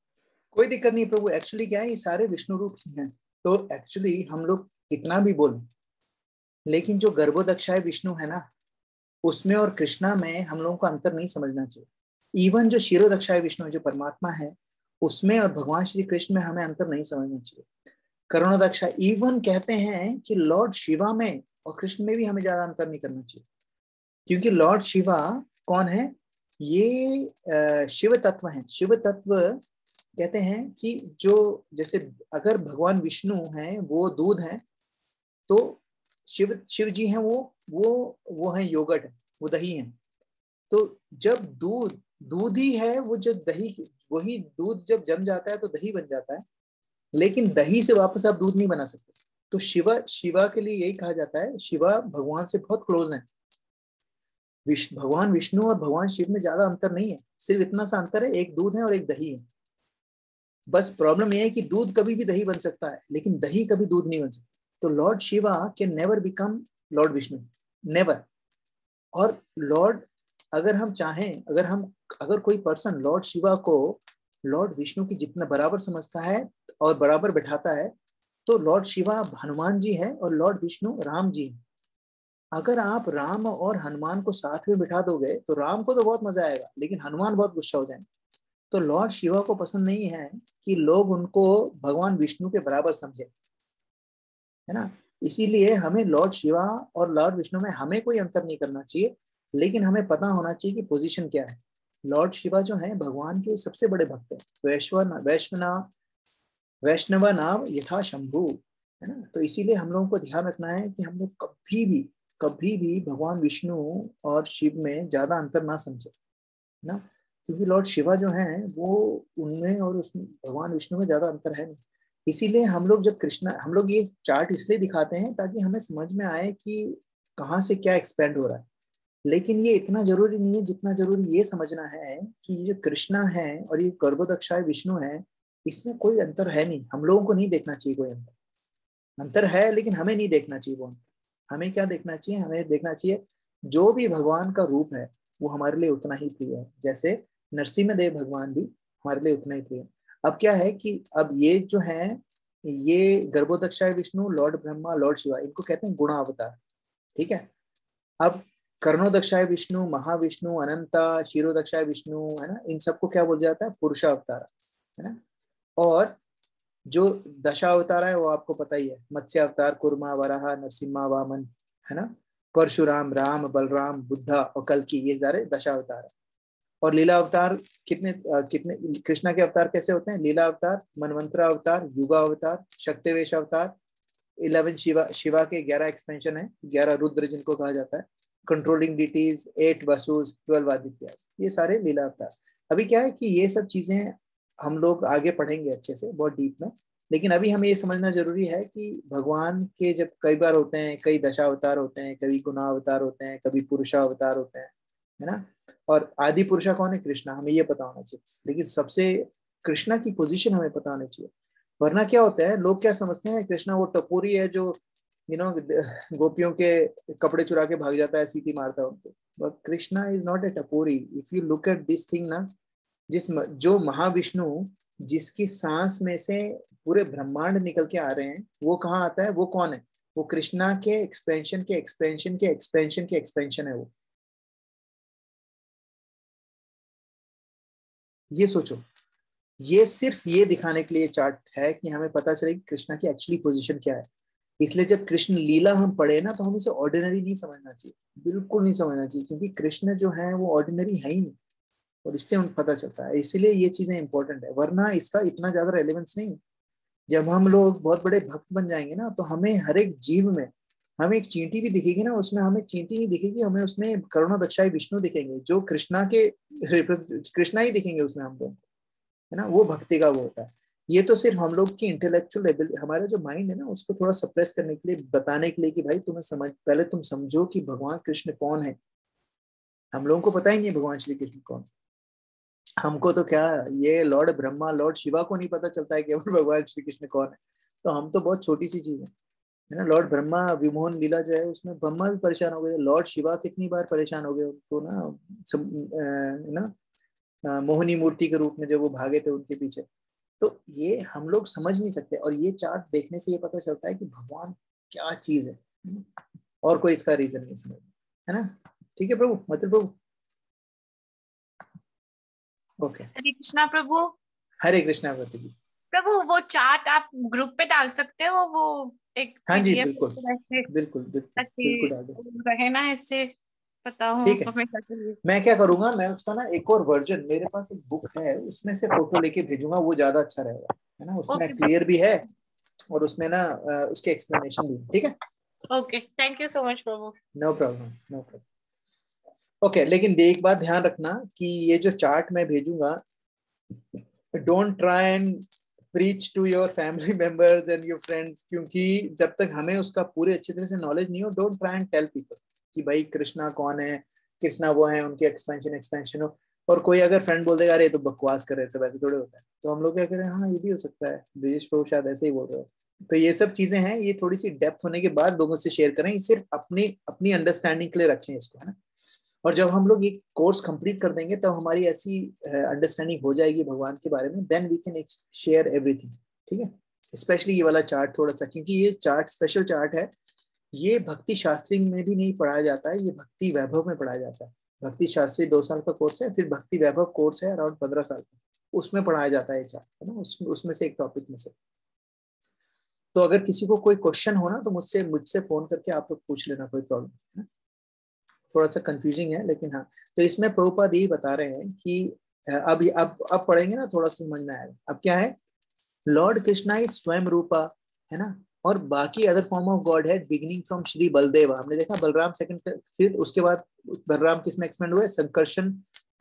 Speaker 1: कोई दिक्कत नहीं प्रभु, एक्चुअली क्या है, ये सारे विष्णु रूप ही हैं। तो एक्चुअली हम लोग कितना भी बोलें, लेकिन जो गर्भोदक्षाय विष्णु है ना, उसमें और कृष्णा में हम लोगों को अंतर नहीं समझना चाहिए। इवन जो क्षीरोदक्षाय विष्णु जो परमात्मा है, उसमें और भगवान श्री कृष्ण में हमें अंतर नहीं समझना चाहिए। करुणोदक्षा, इवन कहते हैं कि लॉर्ड शिवा में और कृष्ण में भी हमें ज्यादा अंतर नहीं करना चाहिए, क्योंकि लॉर्ड शिवा कौन है? ये शिव तत्व है। शिव तत्व कहते हैं कि जो, जैसे अगर भगवान विष्णु हैं वो दूध है, तो शिव जी हैं वो है योगर्ट, वो दही है। तो जब दूध ही है वो, जब दही, वही दूध जब जम जाता है तो दही बन जाता है, लेकिन दही से वापस आप दूध नहीं बना सकते। तो शिवा के लिए यही कहा जाता है, शिवा भगवान से बहुत क्लोज है। भगवान विष्णु और भगवान शिव में ज्यादा अंतर नहीं है, सिर्फ इतना सा अंतर है, एक दूध है और एक दही है। बस प्रॉब्लम यह है कि दूध कभी भी दही बन सकता है, लेकिन दही कभी दूध नहीं बन सकता। तो Lord Shiva can never become Lord Vishnu, never. और लॉर्ड, अगर हम चाहें, अगर कोई पर्सन लॉर्ड शिवा को लॉर्ड विष्णु की जितना बराबर समझता है और बराबर बैठाता है, तो लॉर्ड शिवा हनुमान जी है और लॉर्ड विष्णु राम जी है। अगर आप राम और हनुमान को साथ में बिठा दोगे तो राम को तो बहुत मजा आएगा, लेकिन हनुमान बहुत गुस्सा हो जाएंगे। तो लॉर्ड शिवा को पसंद नहीं है कि लोग उनको भगवान विष्णु के बराबर समझे, है ना। इसीलिए हमें लॉर्ड शिवा और लॉर्ड विष्णु में हमें कोई अंतर नहीं करना चाहिए, लेकिन हमें पता होना चाहिए कि पोजीशन क्या है। लॉर्ड शिवा जो है भगवान के सबसे बड़े भक्त है, वैष्णव नाम यथा शंभु, है ना। तो इसीलिए हम लोगों को ध्यान रखना है कि हम लोग कभी भी भगवान विष्णु और शिव में ज्यादा अंतर ना समझे, है ना। क्योंकि लॉर्ड शिवा जो है वो, उनमें और उसमें भगवान विष्णु में ज्यादा अंतर है नहीं। इसीलिए हम लोग ये चार्ट इसलिए दिखाते हैं ताकि हमें समझ में आए कि कहाँ से क्या एक्सपेंड हो रहा है। लेकिन ये इतना जरूरी नहीं है जितना जरूरी ये समझना है कि ये जो कृष्णा है और ये गर्भोदक्षाय विष्णु है, इसमें कोई अंतर है नहीं। हम लोगों को नहीं देखना चाहिए कोई अंतर है, लेकिन हमें नहीं देखना चाहिए वो अंतर। हमें क्या देखना चाहिए? हमें देखना चाहिए जो भी भगवान का रूप है वो हमारे लिए उतना ही प्रिय है। जैसे नरसिंह देव भगवान भी हमारे लिए उतना ही प्रिय है। अब क्या है कि अब ये जो है, ये गर्भोदक्षाय विष्णु, लॉर्ड ब्रह्मा, लॉर्ड शिवा, इनको कहते हैं गुणा अवतार। ठीक है। अब कर्णोदक्षाय विष्णु, महाविष्णु, अनंता, क्षीरोदक्षाय विष्णु, है ना, इन सबको क्या बोल जाता है? पुरुषावतार, है ना। और जो दशावतार है वो आपको पता ही है, मत्स्य अवतार, कुर्मा, वराह, नरसिम्हा, वामन, है ना, परशुराम, राम, बलराम, बुद्धा और कल्कि, ये सारे दशावतार है। और लीला अवतार कितने कृष्णा के अवतार कैसे होते हैं? लीला अवतार, मनवंतरा अवतार, युगा अवतार, शक्तिवेश अवतार, 11 शिवा के 11 एक्सपेंशन है, 11 रुद्र जिनको कहा जाता है, कंट्रोलिंग डिटीज, 8 वसुस, 12 आदित्यास, ये सारे लीला अवतार। अभी क्या है कि ये सब चीजें हम लोग आगे पढ़ेंगे अच्छे से, बहुत डीप में। लेकिन अभी हमें ये समझना जरूरी है कि भगवान के जब कई बार होते हैं, कई दशावतार होते हैं, कभी गुणावतार होते हैं, कभी पुरुषावतार होते हैं, है ना। और आदि पुरुषा कौन है? कृष्णा, हमें ये पता होना चाहिए, लेकिन सबसे कृष्णा की पोजीशन हमें पता होनी चाहिए। वरना क्या होता है, लोग क्या समझते हैं कृष्णा वो टपोरी है जो गोपियों के कपड़े चुरा के भाग जाता है, सीटी मारता है उनको। But Krishna is not a टपोरी। If you look at this thing ना, जो महाविष्णु जिसकी सांस में से पूरे ब्रह्मांड निकल के आ रहे हैं, वो कहाँ आता है? वो कौन है? वो कृष्णा के एक्सपेंशन के एक्सपेंशन के एक्सपेंशन के एक्सपेंशन है वो। ये सोचो, ये सिर्फ ये दिखाने के लिए चार्ट है कि हमें पता चले कि कृष्णा की एक्चुअली पोजीशन क्या है। इसलिए जब कृष्ण लीला हम पढ़े ना, तो हमें इसे ऑर्डिनरी नहीं समझना चाहिए, बिल्कुल नहीं समझना चाहिए, क्योंकि कृष्ण जो है वो ऑर्डिनरी है ही नहीं, और इससे उनको पता चलता है। इसीलिए ये चीजें इंपॉर्टेंट है, वरना इसका इतना ज्यादा रेलेवेंस नहीं। जब हम लोग बहुत बड़े भक्त बन जाएंगे ना, तो हमें हर एक जीव में, हमें एक चींटी भी दिखेगी ना, उसमें हमें चींटी नहीं दिखेगी, हमें उसमें करुणा दक्षाई विष्णु दिखेंगे, जो कृष्णा के कृष्णा ही दिखेंगे उसमें हमको, है ना। वो भक्ति का वो होता है। ये तो सिर्फ हम लोग की इंटेलेक्चुअल एबिलिटी, हमारा जो माइंड है ना, उसको थोड़ा सप्रेस करने के लिए, बताने के लिए कि भाई तुम्हें समझ, पहले तुम समझो कि भगवान कृष्ण कौन है। हम लोगों को पता ही नहीं है भगवान श्री कृष्ण कौन। हमको तो क्या, ये लॉर्ड ब्रह्मा लॉर्ड शिवा को नहीं पता चलता है केवल भगवान श्री कृष्ण कौन है। तो हम तो बहुत छोटी सी चीज है ना। लॉर्ड ब्रह्मा विमोहन लीला जो है, उसमें ब्रह्मा भी परेशान हो गए, लॉर्ड शिवा कितनी बार परेशान हो गए उनको ना, है ना, मोहिनी मूर्ति के रूप में जब वो भागे थे उनके पीछे। तो ये हम लोग समझ नहीं सकते, और ये चार्ट देखने से ये पता चलता है कि भगवान क्या चीज है, और कोई इसका रीजन नहीं समझ, है ना। ठीक है प्रभु, मतलब प्रभु। ओके,
Speaker 5: हरे कृष्णा प्रभु।
Speaker 1: हरे कृष्णा व्रत जी।
Speaker 5: प्रभु वो चार्ट आप ग्रुप पे डाल सकते हो, वो एक
Speaker 1: हाँ जी,
Speaker 5: PDF
Speaker 1: बिल्कुल बिल्कुल बिल्कुल बिल्कुल डाल दो।
Speaker 5: रहे ना, इससे पता हो
Speaker 1: ठीक है,
Speaker 5: हमें कैसे।
Speaker 1: मैं क्या करूंगा, मैं उसका ना एक और वर्जन, मेरे पास एक बुक है, उसमें से फोटो लेके भेजूंगा, वो ज्यादा अच्छा रहेगा, है ना। उसमें
Speaker 5: ओके
Speaker 1: क्लियर भी है, और उसमें ना उसके एक्सप्लेनेशन भी। ठीक है,
Speaker 5: okay, thank you so much Prabhu.
Speaker 1: No problem, no problem. Okay, लेकिन एक बात ध्यान रखना कि ये जो चार्ट मैं भेजूंगा, don't try and preach to your family members and your friends, क्योंकि जब तक हमें उसका पूरे अच्छी तरह से नॉलेज नहीं हो, don't try and tell people कि भाई कृष्णा कौन है, कृष्णा वो है, उनके एक्सपेंशन एक्सपेंशन हो। और कोई अगर फ्रेंड बोल देगा अरे तो बकवास कर रहे, सब ऐसे थोड़े होता है, तो हम लोग क्या करें, हाँ ये भी हो सकता है, ब्रिजेश प्रभु शायद ऐसे ही बोल रहे हो। तो ये सब चीजें हैं, ये थोड़ी सी डेप्थ होने के बाद लोगों से शेयर करें, सिर्फ अपनी अपनी अंडरस्टैंडिंग के लिए रखें इसको, है ना। और जब हम लोग ये कोर्स कंप्लीट कर देंगे, तब हमारी ऐसी अंडरस्टैंडिंग हो जाएगी भगवान के बारे में, then we can share everything. ठीक है, स्पेशली ये वाला चार्ट थोड़ा सा, क्योंकि ये चार्ट स्पेशल चार्ट है, ये भक्ति शास्त्री में भी नहीं पढ़ाया जाता है, ये भक्ति वैभव में पढ़ाया जाता है। भक्ति शास्त्री 2 साल का कोर्स है, फिर भक्ति वैभव कोर्स है अराउंड 15 साल का, उसमें पढ़ाया जाता है ये चार्ट, है ना, उसमें से एक टॉपिक में से। तो अगर किसी को कोई क्वेश्चन हो ना, तो मुझसे फोन करके आप लोग पूछ लेना, कोई प्रॉब्लम है ना। थोड़ा सा कंफ्यूजिंग है, लेकिन हाँ। तो इसमें प्रभुपाद यही बता रहे हैं कि अब पढ़ेंगे ना, थोड़ा सा समझ में आएगा। अब क्या है, लॉर्ड कृष्णा इज स्वयं रूपा, है ना, और बाकी अदर फॉर्म ऑफ गॉड है, बिगिनिंग फ्रॉम श्री बलदेव। हमने देखा बलराम सेकंड, फिर उसके बाद बलराम किस में एक्सपेंड हुए, संकर्षण,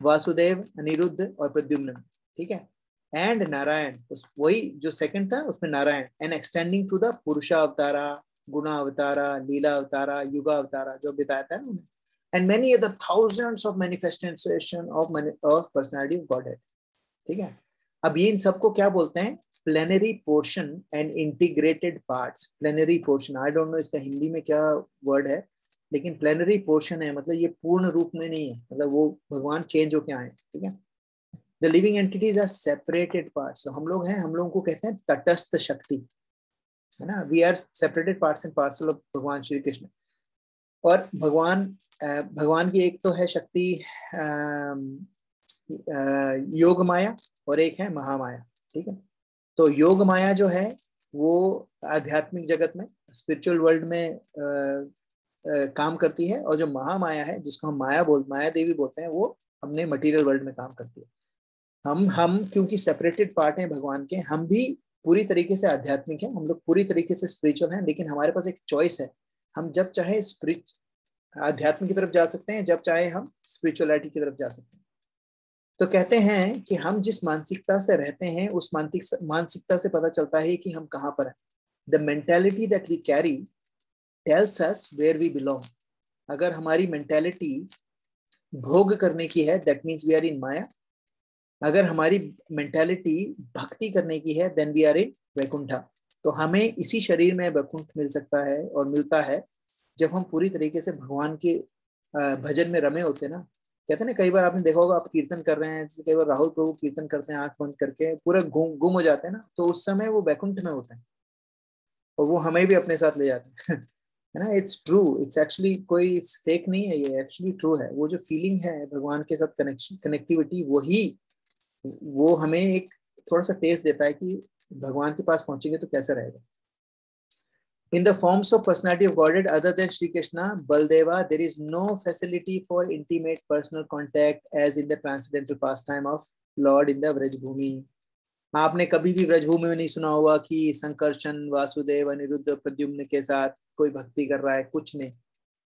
Speaker 1: वासुदेव, अनिरुद्ध और प्रद्युम्न। ठीक है, एंड नारायण, वही जो सेकंड था उसमें Narayana, and extending to the purusha avatara, गुणा अवतारा, लीला अवतारा, युगा अवतारा, जो बताया था ना, and many other thousands of manifestation of personality of Godhead। ठीक है, अब ये इन सबको क्या बोलते हैं, plenary portion and integrated parts. Plenary portion, I don't know इसका हिंदी में क्या वर्ड है, लेकिन प्लेनरी पोर्शन है, मतलब ये पूर्ण रूप में नहीं है, मतलब वो भगवान चेंज होके आए। ठीक है, the living entities are separated parts. हम लोग हैं, हम लोगों को कहते हैं तटस्थ शक्ति, है ना। We are separated parts and parcel of Bhagavan Shri Krishna. और भगवान की एक तो है शक्ति योग माया, और एक है महामाया। ठीक है, तो योग माया जो है वो आध्यात्मिक जगत में, स्पिरिचुअल वर्ल्ड में काम करती है, और जो महामाया है, जिसको हम माया देवी बोलते हैं, वो हमने मटेरियल वर्ल्ड में काम करती है। हम क्योंकि सेपरेटेड पार्ट हैं भगवान के, हम भी पूरी तरीके से आध्यात्मिक हैं, हम लोग पूरी तरीके से स्पिरिचुअल हैं, लेकिन हमारे पास एक चॉइस है, हम जब चाहे आध्यात्म की तरफ जा सकते हैं, जब चाहे हम स्पिरिचुअलिटी की तरफ जा सकते हैं। तो कहते हैं कि हम जिस मानसिकता से रहते हैं, उस मानसिकता से पता चलता है कि हम कहाँ पर हैं। The mentality that we carry tells us where we belong. अगर हमारी मेंटेलिटी भोग करने की है, that means we are in maya. अगर हमारी मेंटालिटी भक्ति करने की है, then we are in Vaikuntha. तो हमें इसी शरीर में वैकुंठ मिल सकता है और मिलता है जब हम पूरी तरीके से भगवान के भजन में रमे होते हैं ना। कहते हैं ना, कई बार आपने देखा होगा, आप कीर्तन कर रहे हैं, जैसे कई बार राहुल प्रभु कीर्तन करते हैं आंख बंद करके, पूरा गुम हो जाते हैं ना, तो उस समय वो वैकुंठ में होते हैं और वो हमें भी अपने साथ ले जाते हैं है ना। इट्स ट्रू, इट्स एक्चुअली कोई फेक नहीं है, ये एक्चुअली ट्रू है। वो जो फीलिंग है भगवान के साथ कनेक्शन, कनेक्टिविटी, वो हमें एक थोड़ा सा टेस्ट देता है कि भगवान के पास पहुंचेंगे तो कैसा रहेगा। In the forms of personality of Godhead other than Sri Krishna, Baldeva, there is no facility for intimate personal contact as in the transcendental pastime of Lord in the Vrajbhumi. आपने कभी भी व्रजभूमि में नहीं सुना होगा कि संकर्षण, वासुदेव, अनिरुद्ध, प्रद्युम्न के साथ कोई भक्ति कर रहा है, कुछ नहीं।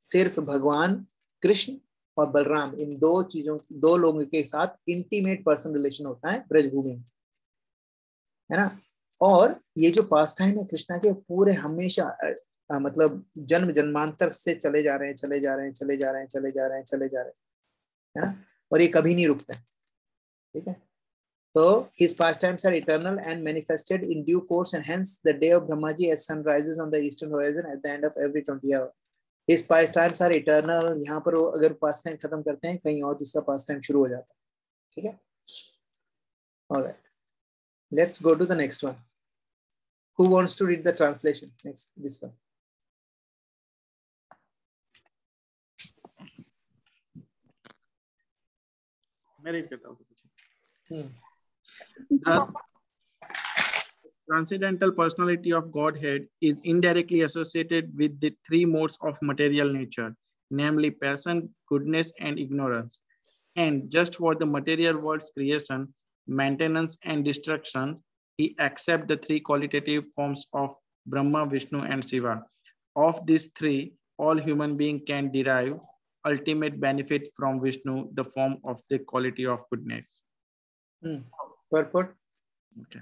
Speaker 1: सिर्फ भगवान कृष्ण और बलराम, इन दो लोगों के साथ इंटीमेट पर्सनल रिलेशन होता है ब्रजभूमि में, है ना। और ये जो पास्ट टाइम है कृष्णा के, पूरे हमेशा मतलब जन्म जन्मांतर से चले जा रहे हैं, है ना, और ये कभी नहीं रुकता है, ठीक है। तो his pastimes are eternal and manifested in due course, and hence the day of Brahmaji as sun rises on the eastern horizon at the end of every 20 hours. His pastimes are eternal. यहाँ पर वो अगर past time खत्म करते हैं, कहीं और दूसरा पास्ट टाइम शुरू हो जाता है, ठीक है। Alright, let's go to the next one. Who wants to read the translation? Next, this one.
Speaker 3: मैं read करता हूँ। The transcendental personality of Godhead is indirectly associated with the three modes of material nature, namely passion, goodness, and ignorance. And just for the material world's creation, maintenance, and destruction, he accepts the three qualitative forms of Brahma, Vishnu, and Shiva. Of these three, all human beings can derive ultimate benefit from Vishnu, the form of the quality of goodness.
Speaker 1: Purport.
Speaker 3: Okay.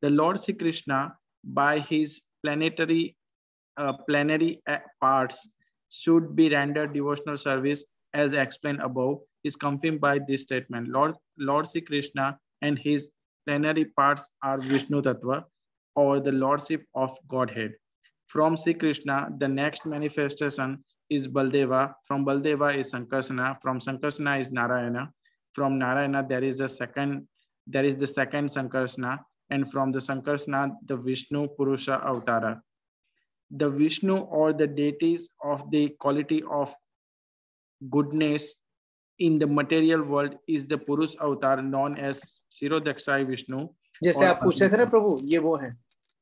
Speaker 3: The Lord Sri Krishna, by his plenary parts, should be rendered devotional service as explained above, is confirmed by this statement. Lord Sri Krishna and his plenary parts are Vishnu Tattva, or the Lordship of Godhead. From Sri Krishna, the next manifestation is Baldeva. From Baldeva is Sankarsana. From Sankarsana is Narayana. From Narayana, there is the second Sankarsana, and from the Sankarsana, the Vishnu Purusha Avatara. The Vishnu, or the deities of the quality of goodness in the material world, is the Purush Avatar known as Shirodakshayi Vishnu.
Speaker 1: जैसे आप पूछ रहे थे ना प्रभु, ये वो है।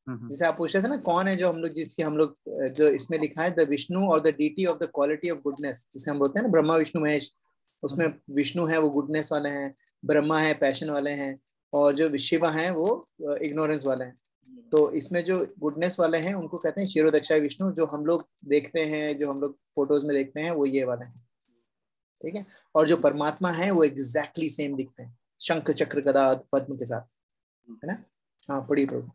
Speaker 1: जैसे आप पूछ रहे थे ना, कौन है जो हम लोग जो इसमें लिखा है, द विष्णु और the deity of the quality of goodness, जिसे हम बोलते हैं ना ब्रह्मा विष्णु महेश। उसमें विष्णु है वो गुडनेस वाले हैं, ब्रह्मा है पैशन वाले हैं, और जो शिवा हैं वो इग्नोरेंस वाले हैं। तो इसमें जो गुडनेस वाले हैं उनको कहते हैं शिरोदक्षाय विष्णु। जो हम लोग देखते हैं, जो हम लोग फोटोज में देखते हैं, वो ये वाले हैं, ठीक है। और जो परमात्मा है वो एग्जैक्टली सेम दिखते हैं, शंख चक्र गदा पद्म के साथ, है ना। हाँ, पढ़िए प्रभु।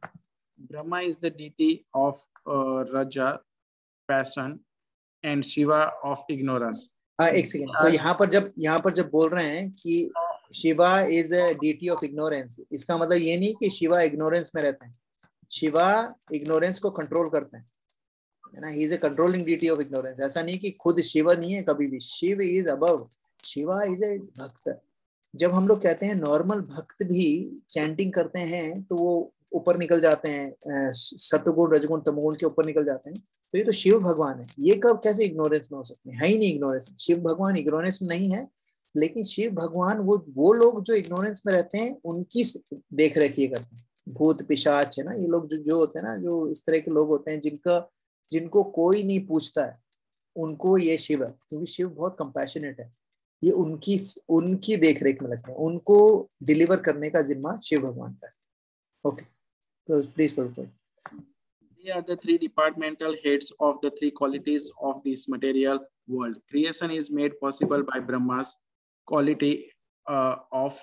Speaker 3: Brahma is the deity of Raja, passion, and Shiva of ignorance.
Speaker 1: एक सेकेंड, तो यहाँ पर जब बोल रहे हैं कि Shiva is a deity of ignorance, इसका मतलब ये नहीं कि शिवा इग्नोरेंस में रहते हैं। शिवा इग्नोरेंस को कंट्रोल करते हैं, है ना। He is a controlling deity of ignorance. ऐसा नहीं कि खुद शिव नहीं है कभी भी, Shiv is above, Shiva is a bhakta. जब हम लोग कहते हैं नॉर्मल भक्त भी चैंटिंग करते हैं तो वो ऊपर निकल जाते हैं, सतगुण रजगुण तमगुण के ऊपर निकल जाते हैं, तो ये तो शिव भगवान है। ये कब कैसे इग्नोरेंस में हो सकते हैं? है ही नहीं इग्नोरेंस। शिव भगवान इग्नोरेंस में नहीं है, लेकिन शिव भगवान वो लोग जो इग्नोरेंस में रहते हैं उनकी देख रेख ये करते हैं। भूत पिशाच है ना, ये लोग जो होते हैं ना, जो इस तरह के लोग होते हैं जिनको कोई नहीं पूछता है, उनको ये शिव है, क्योंकि शिव बहुत कंपैशनेट है, ये उनकी देख रेख में लगते हैं, उनको डिलीवर करने का जिम्मा शिव भगवान का है। ओके, तो प्लीज पढ़ो।
Speaker 3: They are the three departmental heads of the three qualities of this material world. Creation is made possible by Brahma's quality of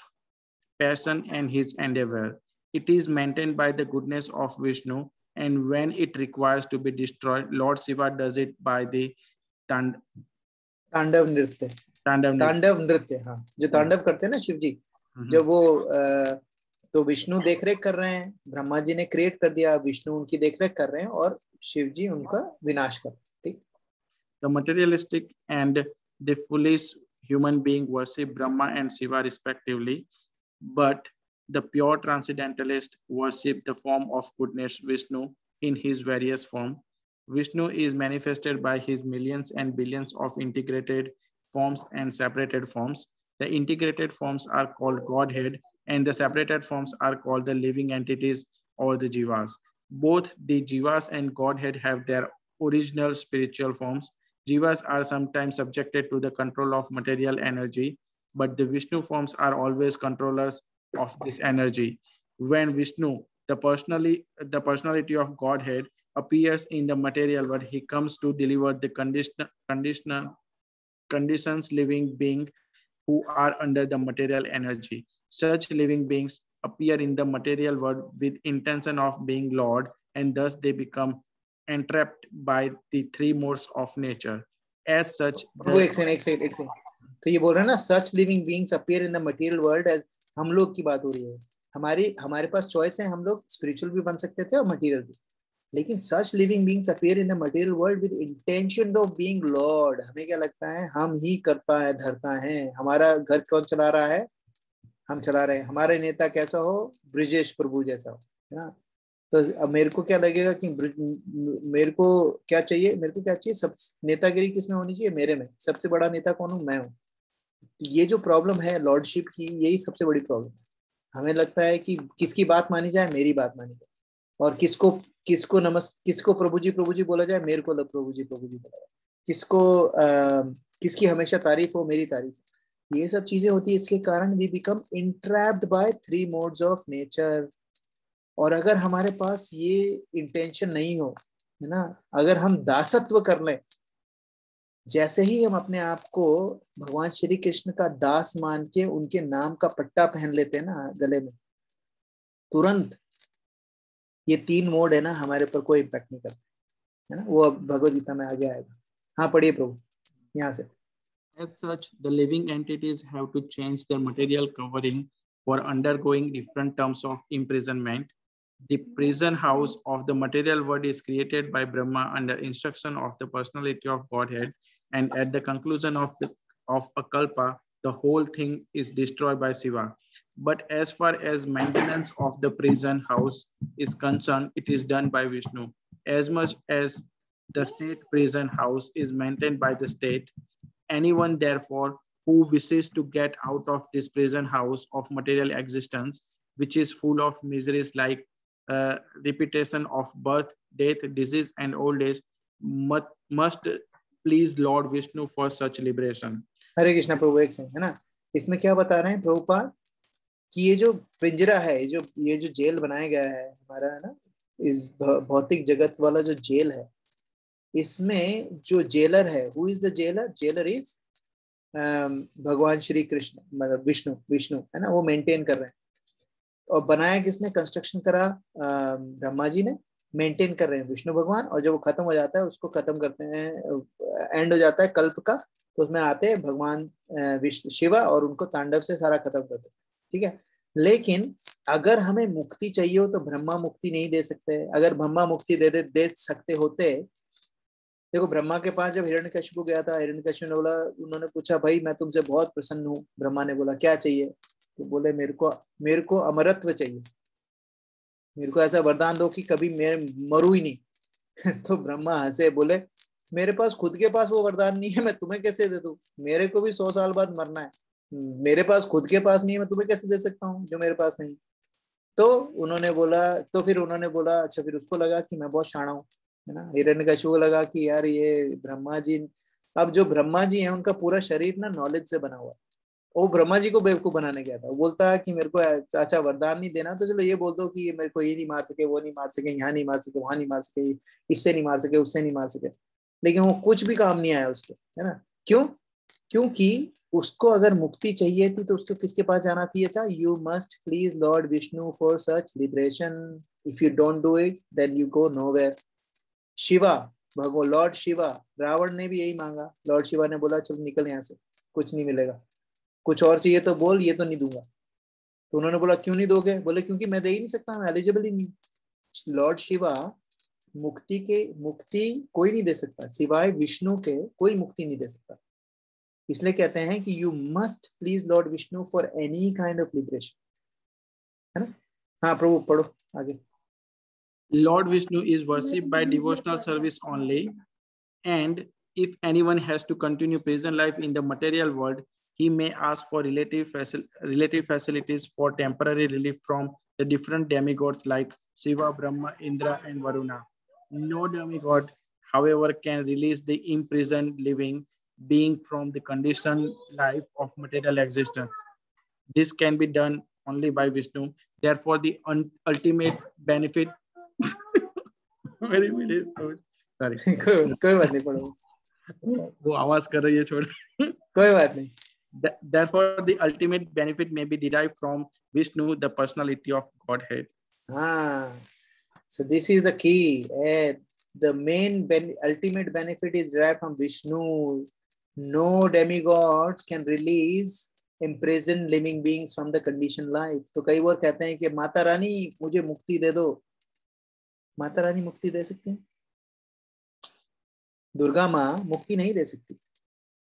Speaker 3: passion and his endeavor. It is maintained by the goodness of Vishnu, and when it requires to be destroyed, Lord Shiva does it by the Tandav
Speaker 1: Nritya. तांडव नृत्य, हाँ, जो तांडव करते हैं ना शिव जी, जब वो तो विष्णु देखरेख कर रहे हैं, ब्रह्मा जी ने क्रिएट कर दिया, विष्णु उनकी देखरेख कर रहे हैं और शिव जी उनका विनाश कर रहे हैं। ठीक।
Speaker 3: The materialistic and the foolish human being worship Brahma and Shiva respectively, but the pure transcendentalist worship the form of goodness Vishnu in his various form. Vishnu is manifested by his millions and billions of integrated forms and separated forms. The integrated forms are called Godhead, and the separated forms are called the living entities or the Jivas. Both the Jivas and Godhead have their original spiritual forms. Jivas are sometimes subjected to the control of material energy, but the Vishnu forms are always controllers of this energy. When Vishnu, the personality of Godhead, appears in the material world, he comes to deliver the conditions living beings who are under the material energy. Such living beings appear in the material world with intention of being Lord, and thus they become entrapped by the three modes of nature. As such,
Speaker 1: एक सेकंड, तो ये बोल रहे हैं ना, such living beings appear in the material world as, हम लोग की बात हो रही है, हमारे पास चॉइस है, हम लोग स्पिरिचुअल भी बन सकते थे और मटेरियल भी, लेकिन such living beings appear in the material world with intention of being lord. हमें क्या लगता है, हम ही करता है धरता है, हमारा घर कौन चला रहा है, हम चला रहे हैं, हमारे नेता कैसा हो, ब्रिजेश प्रभु जैसा हो, है ना। तो अब मेरे को क्या लगेगा कि मेरे को क्या चाहिए, सब नेतागिरी किसमें होनी चाहिए, मेरे में, सबसे बड़ा नेता कौन हूँ, मैं हूँ। ये जो प्रॉब्लम है लॉर्डशिप की, यही सबसे बड़ी प्रॉब्लम है। हमें लगता है कि किसकी बात मानी जाए, मेरी बात मानी जाए, और किसको प्रभु जी बोला जाए, मेरे को प्रभु जी बोला जाए, किसकी हमेशा तारीफ हो, मेरी तारीफ। ये सब चीजें होती है, इसके कारण we become entrapped by three modes of nature. और अगर हमारे पास ये इंटेंशन नहीं हो, है ना, अगर हम दासत्व कर लें, जैसे ही हम अपने आप को भगवान श्री कृष्ण का दास मान के उनके नाम का पट्टा पहन लेते हैं ना गले में, तुरंत ये तीन मोड है ना, हमारे ऊपर कोई इम्पैक्ट नहीं करते, है ना। वो अब भगवद गीता में आगे आएगा। हाँ, पढ़िए प्रभु यहाँ से।
Speaker 3: As such, the living entities have to change their material covering for undergoing different terms of imprisonment. The prison house of the material world is created by Brahma under instruction of the personality of Godhead, and at the conclusion of a kalpa, the whole thing is destroyed by Shiva. But as far as maintenance of the prison house is concerned, it is done by Vishnu. As much as the state prison house is maintained by the state, anyone therefore who wishes to get out of this prison house of material existence, which is full of miseries like repetition of birth, death, disease, and old age, must please Lord Vishnu for such liberation.
Speaker 1: हरे कृष्णा प्रभु। एक second, है ना, इसमें क्या बता रहे हैं प्रभुपाद कि ये जो पिंजरा है, ये जो जेल बनाया गया है हमारा, है ना, इस भौतिक जगत वाला जो जेल है, इसमें जो जेलर है, who is the jailer, jailer is भगवान श्री कृष्ण, मतलब विष्णु, है ना, वो मेंटेन कर रहे हैं। और बनाया किसने, कंस्ट्रक्शन करा ब्रह्मा जी ने, मेंटेन कर रहे हैं विष्णु भगवान। और जब वो खत्म हो जाता है, उसको खत्म करते हैं, एंड हो जाता है कल्प का, तो उसमें आते हैं भगवान शिवा और उनको तांडव से सारा खत्म करते हैं। ठीक है, लेकिन अगर हमें मुक्ति चाहिए हो तो ब्रह्मा मुक्ति नहीं दे सकते। अगर ब्रह्मा मुक्ति दे सकते होते, देखो ब्रह्मा के पास जब हिरण्यकशिपु गया था, हिरण्यकशिपु ने बोला, उन्होंने पूछा, भाई मैं तुमसे बहुत प्रसन्न हूँ। ब्रह्मा ने बोला, क्या चाहिए? तो बोले, मेरे को अमरत्व चाहिए, मेरे को ऐसा वरदान दो कि कभी मैं मरूं ही नहीं। तो ब्रह्मा हंसे, बोले, मेरे पास खुद के पास वो वरदान नहीं है, मैं तुम्हें कैसे दे दूं? मेरे को भी 100 साल बाद मरना है, मेरे पास खुद के पास नहीं है, मैं तुम्हें कैसे दे सकता हूँ जो मेरे पास नहीं। तो फिर उन्होंने बोला, अच्छा, फिर उसको लगा कि मैं बहुत शाना हूँ, है ना। हिरण्यकशिपु को लगा कि यार ये ब्रह्मा जी, अब जो ब्रह्मा जी हैं उनका पूरा शरीर ना नॉलेज से बना हुआ है। वो ब्रह्मा जी को बेवकूफ बनाने गया था। वो बोलता है कि मेरे को अच्छा वरदान नहीं देना, तो चलो ये बोल दो कि मेरे को ये नहीं मार सके, वो नहीं मार सके, यहाँ नहीं मार सके, वहां नहीं मार सके, इससे नहीं मार सके, उससे नहीं मार सके। लेकिन वो कुछ भी काम नहीं आया उसके, है ना। क्यों? क्योंकि उसको अगर मुक्ति चाहिए थी तो उसको किसके पास जाना था? You must please Lord Vishnu for such liberation. If you don't do it then you go nowhere. Shiva, Bhagavan Lord Shiva, Ravan ने भी यही मांगा। लॉर्ड शिवा ने बोला, चलो निकल यहाँ से, कुछ नहीं मिलेगा, कुछ और चाहिए तो बोल, ये तो नहीं दूंगा। तो उन्होंने बोला क्यों नहीं दोगे? बोले क्योंकि मैं दे ही नहीं सकता, मैं एलिजिबल ही नहीं। लॉर्ड शिवा मुक्ति कोई नहीं दे सकता, सिवाय विष्णु के कोई मुक्ति नहीं दे सकता। इसलिए कहते हैं कि you must please Lord Vishnu for any kind of liberation, है ना? हाँ प्रभु पढ़ो आगे।
Speaker 3: Lord Vishnu is worshipped by devotional service only, and if anyone has to continue present life in the material world, he may ask for relative facilities for temporary relief from the different demigods like Shiva, Brahma, Indra, and Varuna. No demigod, however, can release the imprisoned living being from the conditioned life of material existence. This can be done only by Vishnu. Therefore, the ultimate benefit sorry,
Speaker 1: कोई बात नहीं, पढ़ो,
Speaker 3: वो आवाज कर रही है, छोड़।
Speaker 1: कोई बात नहीं।
Speaker 3: Therefore, the ultimate benefit may be derived from Vishnu, the personality of Godhead.
Speaker 1: So this is the key. The main ultimate benefit is derived from Vishnu. No demigods can release imprisoned living beings from the conditioned life. तो कई बार कहते हैं कि माता रानी मुझे मुक्ति दे दो। माता रानी मुक्ति दे सकती है? दुर्गा माँ मुक्ति नहीं दे सकती,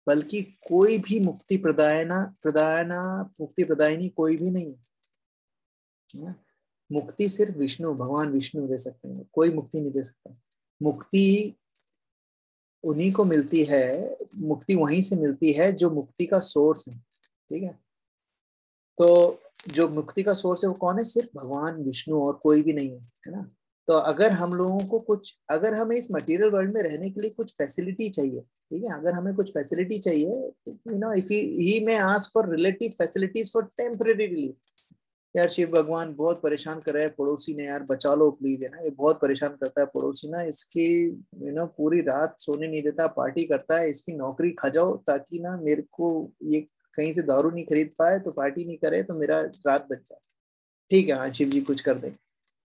Speaker 1: बल्कि कोई भी मुक्ति प्रदायिनी कोई भी नहीं है। मुक्ति सिर्फ विष्णु, भगवान विष्णु दे सकते हैं, कोई मुक्ति नहीं दे सकता। मुक्ति उन्हीं को मिलती है, मुक्ति वहीं से मिलती है जो मुक्ति का सोर्स है, ठीक है? तो जो मुक्ति का सोर्स है वो कौन है? सिर्फ भगवान विष्णु और कोई भी नहीं है ना? तो अगर हम लोगों को अगर हमें इस मटेरियल वर्ल्ड में रहने के लिए कुछ फैसिलिटी चाहिए, ठीक है, अगर हमें कुछ फैसिलिटी चाहिए, you know, if he may ask for relative facilities for temporary relief. यार शिव भगवान बहुत परेशान कर रहा है पड़ोसी ने, यार बचा लो प्लीज, है ना, ये बहुत परेशान करता है पड़ोसी ना, इसकी यू नो पूरी रात सोने नहीं देता, पार्टी करता है, इसकी नौकरी खा जाओ ताकि ना मेरे को ये कहीं से दारू नहीं खरीद पाए तो पार्टी नहीं करे तो मेरा रात बच जाए। ठीक है, हाँ शिव जी कुछ कर दे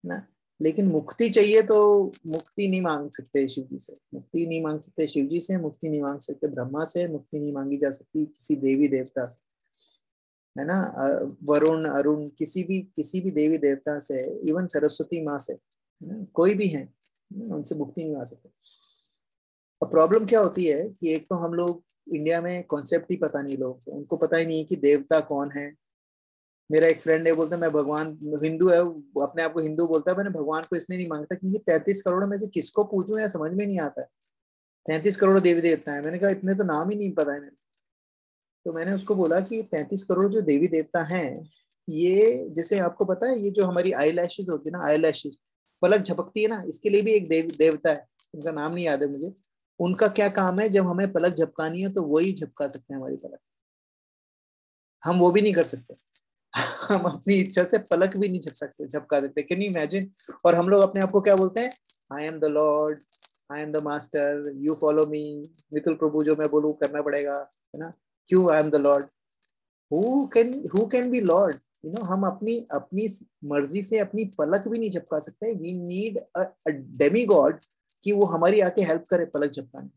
Speaker 1: ना, लेकिन मुक्ति चाहिए तो मुक्ति नहीं मांग सकते शिव जी से, मुक्ति नहीं मांग सकते शिव जी से, मुक्ति नहीं मांग सकते ब्रह्मा से, मुक्ति नहीं मांगी जा सकती किसी देवी देवता से, है ना, वरुण अरुण किसी भी देवी देवता से, इवन सरस्वती माँ से, कोई भी है उनसे मुक्ति नहीं आ सकते। अब प्रॉब्लम क्या होती है कि एक तो हम लोग इंडिया में कॉन्सेप्ट ही पता नहीं, लोग उनको पता ही नहीं कि देवता कौन है। मेरा एक फ्रेंड है, बोलता है मैं भगवान, हिंदू है, अपने आप को हिंदू बोलता है, मैंने भगवान को इसलिए नहीं मांगता क्योंकि 33 करोड़ में से किसको पूछूं या समझ में नहीं आता है। 33 करोड़ देवी देवता है, मैंने कहा इतने तो नाम ही नहीं पता है। तो मैंने उसको बोला कि 33 करोड़ जो देवी देवता हैं, ये जैसे आपको पता है ये जो हमारी आई लैशेज होती है ना, आई लैशेज पलक झपकती है ना, इसके लिए भी एक देवता है, उनका नाम नहीं याद है मुझे। उनका क्या काम है, जब हमें पलक झपकानी है तो वही झपका सकते हैं हमारी पलक, हम वो भी नहीं कर सकते। हम अपनी इच्छा से पलक भी नहीं झपका सकते। Can you imagine? और हम लोग अपने आप को क्या बोलते हैं? I am the lord, I am the master, you follow me. Mitul Prabhu जो मैं बोलूँ करना पड़ेगा, है ना? क्यों I am the lord? Who can be lord? You know, हम अपनी मर्जी से अपनी पलक भी नहीं झपका सकते। वी नीड अ डेमीगॉड कि वो हमारी आके हेल्प करे पलक झपकाने।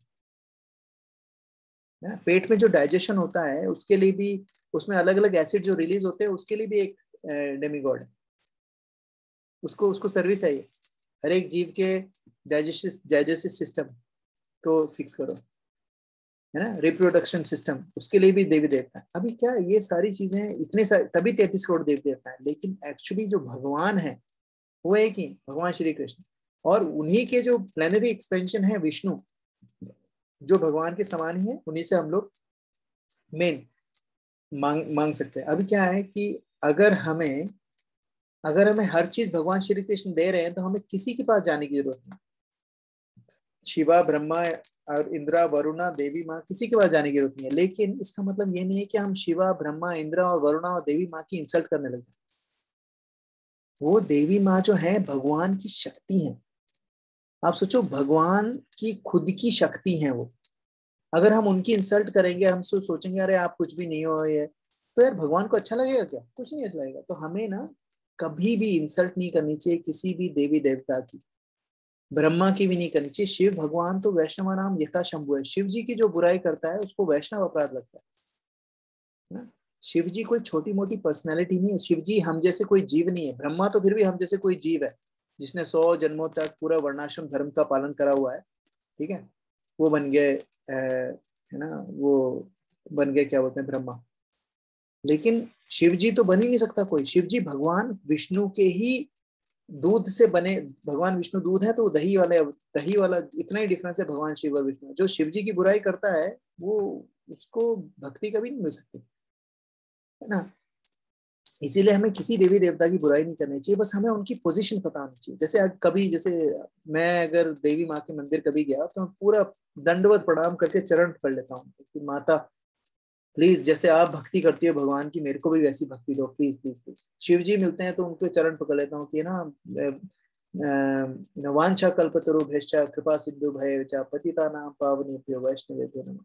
Speaker 1: पेट में जो डाइजेशन होता है उसके लिए भी, उसमें अलग अलग एसिड जो रिलीज होते हैं उसके लिए भी एक डेमीगॉड है, उसको सर्विस है ये। हर एक जीव के डाइजेस्टिव सिस्टम को फिक्स करो, है ना, रिप्रोडक्शन सिस्टम, उसके लिए भी देवी देवता है। अभी क्या ये सारी चीजें इतने सारे, तभी 33 करोड़ देवी देवता है, लेकिन एक्चुअली जो भगवान है वो एक ही भगवान श्री कृष्ण, और उन्हीं के जो प्लेनरी एक्सपेंशन है विष्णु, जो भगवान के समान ही है, उन्हीं से हम लोग मेन मांग सकते हैं। अभी क्या है कि अगर हमें हर चीज भगवान श्री कृष्ण दे रहे हैं तो हमें किसी के पास जाने की जरूरत नहीं। शिवा, ब्रह्मा और इंद्रा, वरुणा, देवी माँ, किसी के पास जाने की जरूरत नहीं है। लेकिन इसका मतलब ये नहीं है कि हम शिवा, ब्रह्मा, इंद्रा और वरुणा और देवी माँ की इंसल्ट करने लगे। वो देवी माँ जो है भगवान की शक्ति है। आप सोचो, भगवान की खुद की शक्ति है वो। अगर हम उनकी इंसल्ट करेंगे, हम सोचेंगे अरे आप कुछ भी नहीं हो, ये तो यार भगवान को अच्छा लगेगा क्या? कुछ नहीं अच्छा लगेगा। तो हमें ना कभी भी इंसल्ट नहीं करनी चाहिए किसी भी देवी देवता की, ब्रह्मा की भी नहीं करनी चाहिए। शिव भगवान तो वैष्णव नाम यथा शंभु है, शिव जी की जो बुराई करता है उसको वैष्णव अपराध लगता है। ना। शिव जी कोई छोटी मोटी पर्सनैलिटी नहीं है। शिव जी हम जैसे कोई जीव नहीं है। ब्रह्मा तो फिर भी हम जैसे कोई जीव है जिसने 100 जन्मों तक पूरा वर्णाश्रम धर्म का पालन करा हुआ है, ठीक है, वो बन गए है ना, वो बन गए क्या बोलते हैं ब्रह्मा। लेकिन शिव जी तो बन ही नहीं सकता कोई। शिव जी भगवान विष्णु के ही दूध से बने। भगवान विष्णु दूध है तो दही वाला इतना ही डिफरेंस है भगवान शिव और विष्णु। जो शिव जी की बुराई करता है वो उसको भक्ति कभी नहीं मिल सकती, है ना। इसीलिए हमें किसी देवी देवता की बुराई नहीं करनी चाहिए, बस हमें उनकी पोजीशन पता होनी चाहिए। जैसे कभी जैसे मैं अगर देवी माँ के मंदिर कभी गया तो मैं पूरा दंडवत प्रणाम करके चरण पकड़ लेता हूँ कि माता प्लीज जैसे आप भक्ति करती हो भगवान की, मेरे को भी वैसी भक्ति दो प्लीज प्लीज प्लीज। शिव जी मिलते हैं तो उनके चरण पकड़ लेता हूँ कि ना वांछा कल्पतरुभ्यश्च कृपा सिंधु भयेच पतितानां पावनेभ्यो वैष्णवेभ्यो नमः।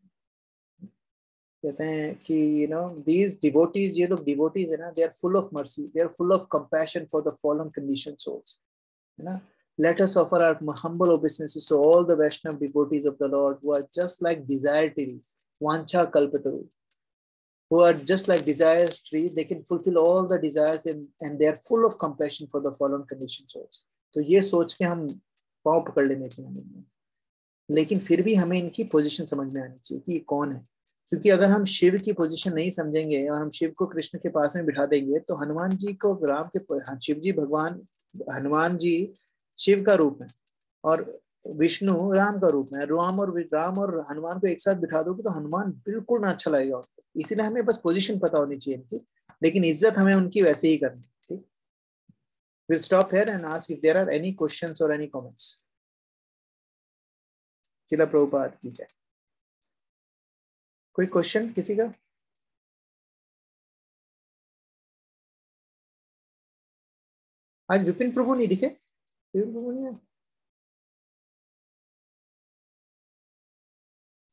Speaker 1: कहते हैं कि these devotees, ये लोग devotees है ना, they are full of mercy, they are full of compassion for the fallen conditioned souls, है ना। Let us offer our humble obeisances to all the Vaishnava devotees of the Lord who are just like desire trees, vancha kalpataru, who are just like desire trees, they can fulfill all the desires and they are full of compassion for the fallen conditioned souls. तो ये सोच के हम पाँव पकड़ लेने चाहिए। लेकिन फिर भी हमें इनकी पोजीशन समझ में आनी चाहिए कि कौन है, क्योंकि अगर हम शिव की पोजीशन नहीं समझेंगे और हम शिव को कृष्ण के पास में बिठा देंगे तो हनुमान जी को राम के, शिव जी भगवान, हनुमान जी शिव का रूप है और विष्णु राम का रूप है। राम और हनुमान को एक साथ बिठा दोगे तो हनुमान बिल्कुल ना अच्छा लगेगा उनको। इसीलिए हमें बस पोजीशन पता होनी चाहिए इनकी, लेकिन इज्जत हमें उनकी वैसे ही करनी। ठीक, we'll stop here and ask if there are any questions or any comments. शिला प्रभुपाद की जय। कोई क्वेश्चन किसी का? आज विपिन प्रभु नहीं दिखे? विपिन प्रभु नहीं है?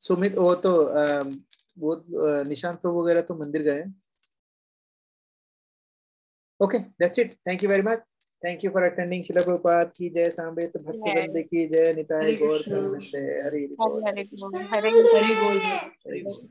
Speaker 1: सुमित वो तो निशांत प्रभु वगैरह तो मंदिर गए। Okay, that's it. Thank you very much. Thank you for attending. शिला प्रभुपाद की जय। सांबेत भक्तवृंद की जय। निताय गौर प्रेमानंद। हरि बोल।
Speaker 5: हरे हरे बोल, हरे हरे बोल।